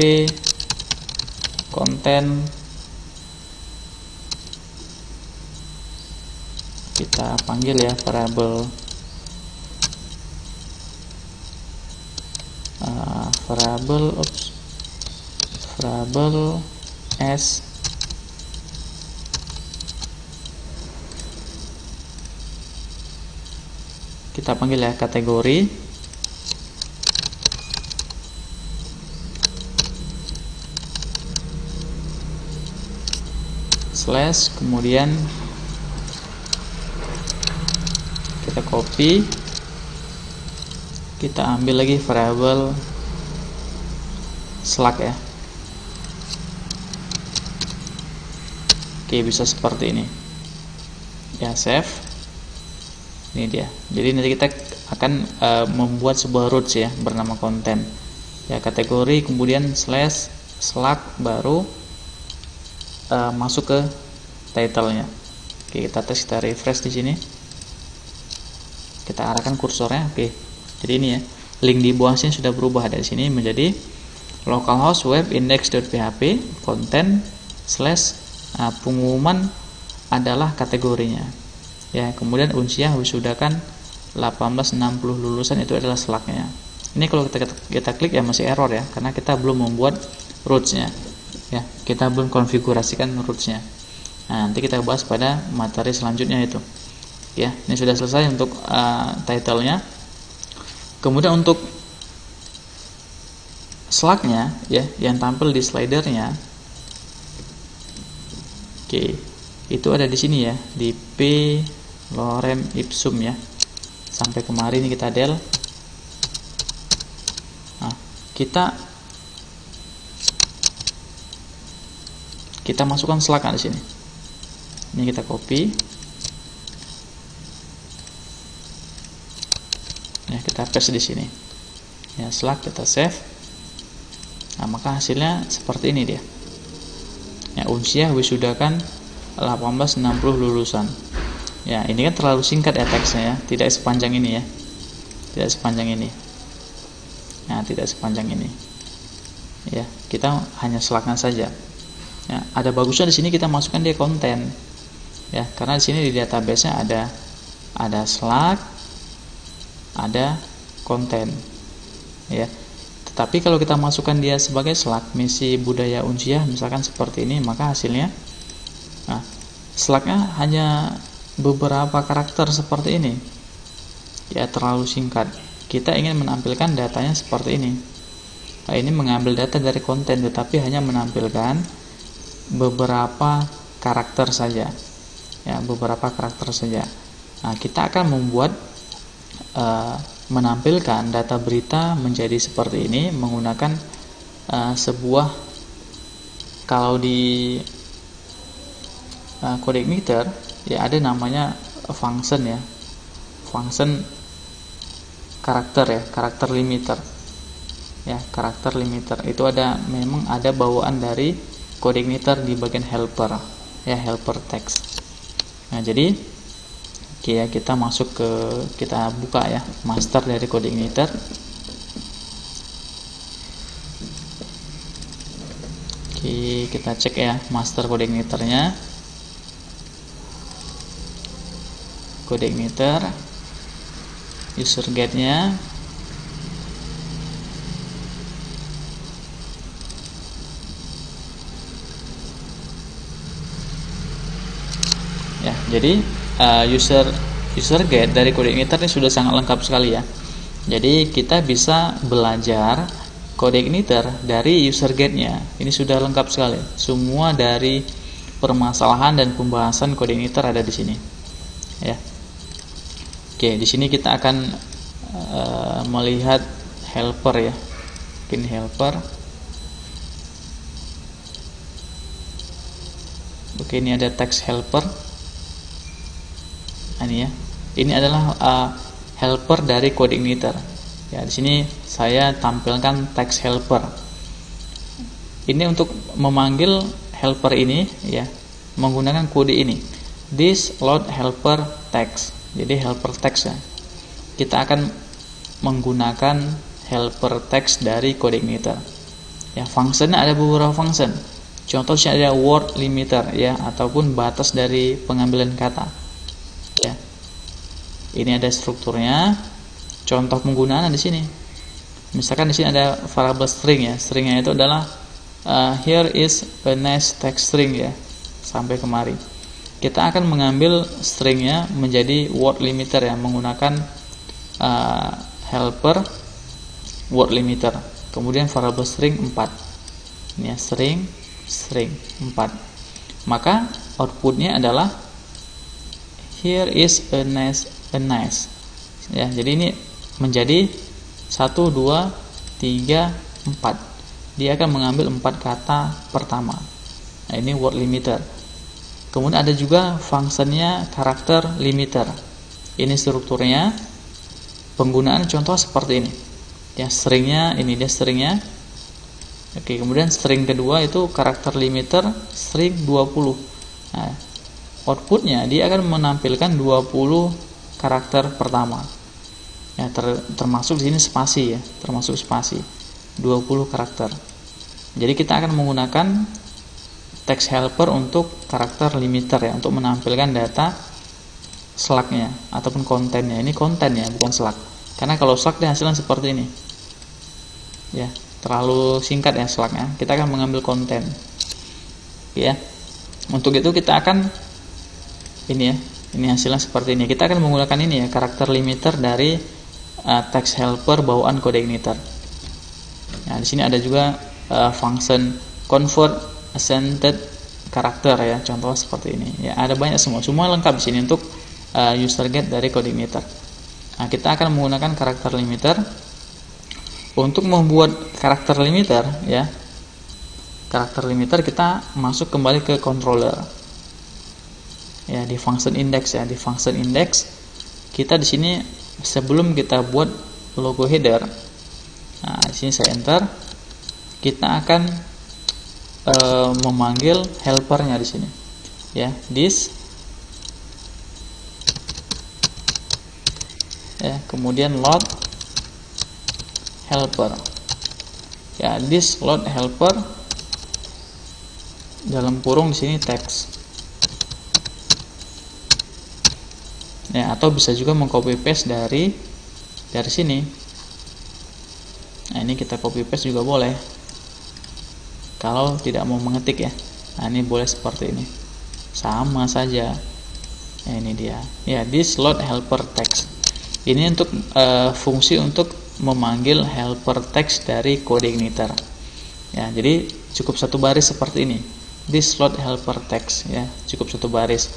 konten, kita panggil ya variable variable s kita panggil ya kategori slash, kemudian kita copy, kita ambil lagi variable slag ya. Oke, bisa seperti ini ya, save. Ini dia. Jadi nanti kita akan membuat sebuah routes ya bernama konten ya, kategori kemudian slash slag baru masuk ke title-nya. Oke, kita tes, kita refresh di sini. Kita arahkan kursornya. Oke. Jadi ini ya, link di bawah sini sudah berubah dari sini menjadi localhost web index.php konten slash pengumuman adalah kategorinya. Ya, kemudian unsiah wisudakan 1860 lulusan itu adalah slagnya. Ini kalau kita klik ya masih error ya, karena kita belum membuat roots-nya. Ya, kita belum konfigurasikan roots-nya. Nah, nanti kita bahas pada materi selanjutnya itu. Ya, ini sudah selesai untuk title-nya. Kemudian untuk slagnya ya, yang tampil di slidernya. Oke, itu ada di sini ya, di P lorem ipsum ya. Sampai kemarin ini kita del. Nah, kita masukkan slagnya di sini. Ini kita copy. Ya, kita paste di sini. Ya, slag kita save. Nah, maka hasilnya seperti ini dia. Ya, unsiah wisudakan 1860 lulusan. Ya, ini kan terlalu singkat ya teksnya ya, tidak sepanjang ini ya. Tidak sepanjang ini. Nah, tidak sepanjang ini. Ya, kita hanya slagnya saja. Ya, ada bagusnya di sini kita masukkan dia konten. Ya, karena di sini di database-nya ada slag, ada konten ya. Tetapi kalau kita masukkan dia sebagai slug, misi budaya unsiah misalkan seperti ini, maka hasilnya slugnya hanya beberapa karakter seperti ini ya, terlalu singkat. Kita ingin menampilkan datanya seperti ini. Ini mengambil data dari konten tetapi hanya menampilkan beberapa karakter saja ya, beberapa karakter saja. Kita akan membuat menampilkan data berita menjadi seperti ini menggunakan sebuah, kalau di codec meter ya ada namanya function ya, function karakter ya, karakter limiter ya, karakter limiter itu memang ada bawaan dari codec meter di bagian helper ya, helper text. Jadi ya, kita buka ya master dari codec meter. Kita cek ya master codec meternya, codec meter, user get-nya, ya. Jadi user get dari codec meter ini sudah sangat lengkap sekali ya. Jadi kita bisa belajar codec meter dari user get-nya. Ini sudah lengkap sekali. Semua dari permasalahan dan pembahasan codec meter ada di sini. Ya. Oke, di sini kita akan melihat helper ya. Ini helper. Oke, ini ada text helper. Ini ya. Ini adalah helper dari codec meter. Ya, di sini saya tampilkan text helper. Ini untuk memanggil helper ini ya, menggunakan kode ini. This load helper text. Jadi helper text ya. Kita akan menggunakan helper text dari codec meter. Ya, fungsinya ada beberapa function. Contohnya ada word limiter ya, ataupun batas dari pengambilan kata. Ya. Ini ada strukturnya. Contoh penggunaan di sini. Misalkan di sini ada variable string ya. Stringnya itu adalah here is a nice text string ya. Sampai kemari. Kita akan mengambil stringnya menjadi word limiter ya, menggunakan helper word limiter. Kemudian variable string 4. Ini ya, string 4. Maka outputnya adalah here is a nice ya. Jadi ini menjadi 1, 2, 3, 4. Dia akan mengambil 4 kata pertama. Nah, ini word limiter. Kemudian ada juga fungsinya karakter limiter. Ini strukturnya. Penggunaan contoh seperti ini. Ya, stringnya ini dia stringnya. Oke, kemudian string kedua itu karakter limiter string 20. Nah, outputnya dia akan menampilkan 20 karakter pertama. Ya, termasuk di sini spasi ya, termasuk spasi 20 karakter. Jadi kita akan menggunakan text helper untuk karakter limiter ya, untuk menampilkan data slug-nya ataupun kontennya. Ini konten ya, bukan slug. Karena kalau slug dia hasilnya seperti ini. Ya, terlalu singkat ya slug-nya. Kita akan mengambil konten. Ya. Untuk itu kita akan ini ya. Ini hasilnya seperti ini. Kita akan menggunakan ini ya, karakter limiter dari text helper bawaan codec meter. Nah, di sini ada juga function convert ascended karakter ya, contoh seperti ini. Ya, ada banyak semua lengkap di sini untuk user get dari codec meter. Nah, kita akan menggunakan karakter limiter untuk membuat karakter limiter ya. Karakter limiter kita masuk kembali ke controller. Ya, di function index ya, di function index kita di sini sebelum kita buat logo header. Nah, di sini saya enter. Kita akan memanggil helpernya di sini. Ya, this ya, kemudian load helper. Ya, this load helper dalam kurung di sini text. Ya, atau bisa juga mengcopy paste dari sini Nah, ini kita copy paste juga boleh kalau tidak mau mengetik ya. Nah, ini boleh seperti ini, sama saja. Nah, ini dia ya, this load helper text. Ini untuk fungsi untuk memanggil helper text dari CodeIgniter ya. Jadi cukup satu baris seperti ini, this load helper text ya, cukup satu baris.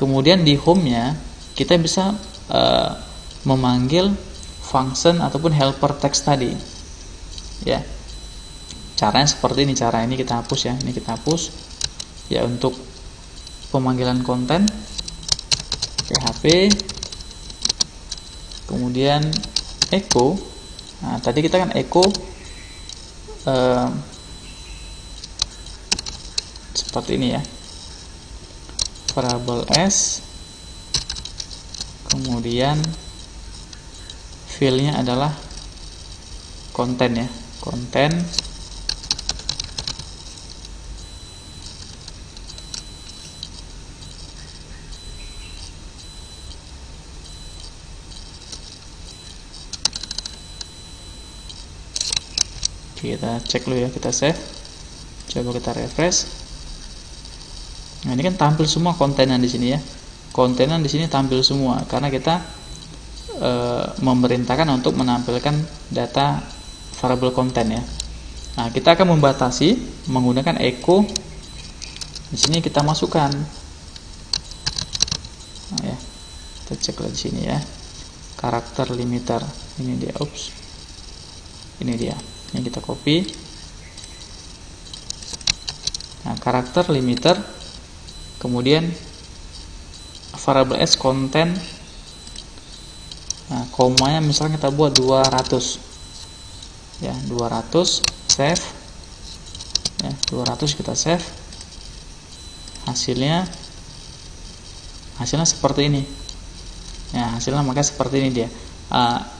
Kemudian di home-nya kita bisa memanggil function ataupun helper text tadi ya. Caranya seperti ini, cara ini kita hapus ya, ini kita hapus ya. Untuk pemanggilan konten php, kemudian echo. Nah, tadi kita kan echo seperti ini ya, variable s, kemudian filenya adalah konten ya, konten. Kita cek dulu ya, kita save, coba kita refresh. Nah, ini kan tampil semua kontenan di sini ya, kontenan di sini tampil semua karena kita memerintahkan untuk menampilkan data variable konten ya. Nah, kita akan membatasi menggunakan echo. Di sini kita masukkan, nah, ya, kita cek di sini ya, karakter limiter. Ini dia, ini dia. Ini kita copy. Nah, karakter limiter, kemudian variable s konten. Nah, komanya misalnya kita buat 200 ya, 200, save ya, 200 kita save. Hasilnya seperti ini ya, hasilnya maka seperti ini dia.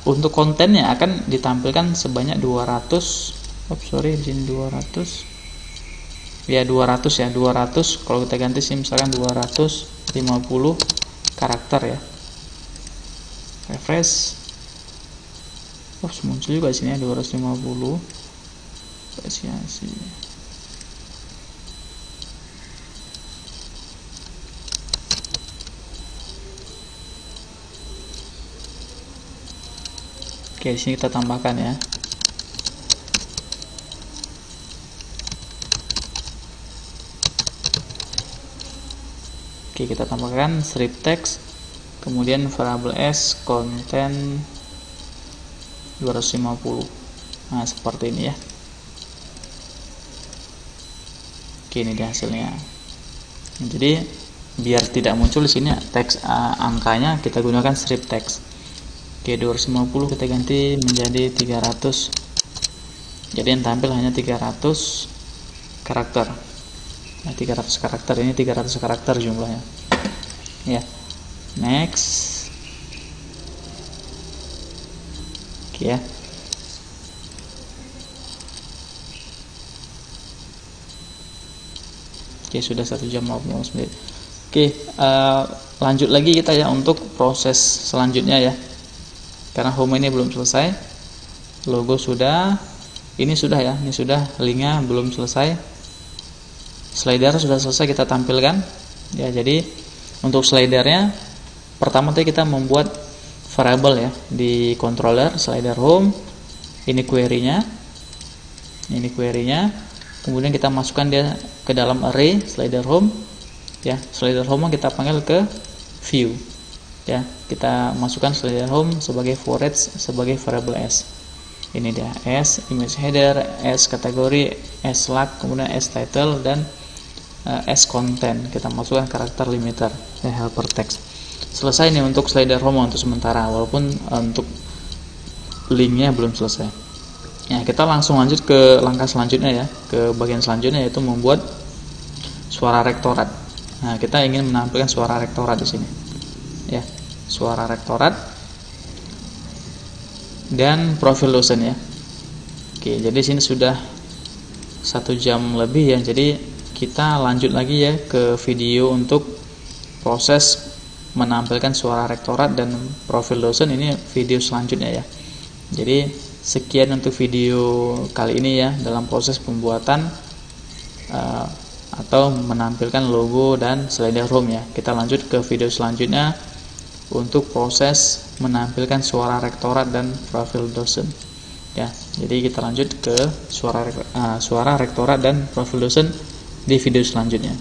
Untuk kontennya akan ditampilkan sebanyak 200. Di sini 200 ya, 200 ya, 200. Kalau kita ganti sih misalkan 250 karakter ya. Refresh. Muncul juga di sini ya, 250 spesiasi. Oke, di sini kita tambahkan ya. Oke, kita tambahkan strip text, kemudian variable s konten 250. Nah, seperti ini ya. Oke, ini dia hasilnya. Jadi biar tidak muncul di sini teks angkanya, kita gunakan strip text. Oke, 250 kita ganti menjadi 300. Jadi yang tampil hanya 300 karakter. Nah, 300 karakter, ini 300 karakter jumlahnya. Ya. Next. Oke ya. Oke, sudah 1 jam 50 menit. Oke, lanjut lagi kita ya untuk proses selanjutnya ya. Karena home ini belum selesai, logo sudah, ini sudah ya, ini sudah, linknya belum selesai, slider sudah selesai kita tampilkan ya. Jadi untuk slidernya pertama tadi kita membuat variable ya di controller slider home. Ini query-nya, kemudian kita masukkan dia ke dalam array slider home ya. Slider home kita panggil ke view ya, kita masukkan slider home sebagai forage sebagai variable s. Ini dia, s image header, s kategori, s lag, kemudian s title, dan s content. Kita masukkan karakter limiter ya, helper text. Selesai nih untuk slider home untuk sementara, walaupun untuk linknya belum selesai ya. Kita langsung lanjut ke langkah selanjutnya ya, ke bagian selanjutnya, yaitu membuat suara rektorat. Nah, kita ingin menampilkan suara rektorat di sini ya, suara rektorat dan profil dosen ya. Oke, jadi sini sudah 1 jam lebih ya. Jadi kita lanjut lagi ya ke video untuk proses menampilkan suara rektorat dan profil dosen. Ini video selanjutnya ya. Jadi sekian untuk video kali ini ya, dalam proses pembuatan atau menampilkan logo dan slider home ya. Kita lanjut ke video selanjutnya untuk proses menampilkan suara rektorat dan profil dosen ya. Jadi kita lanjut ke suara rektorat dan profil dosen di video selanjutnya.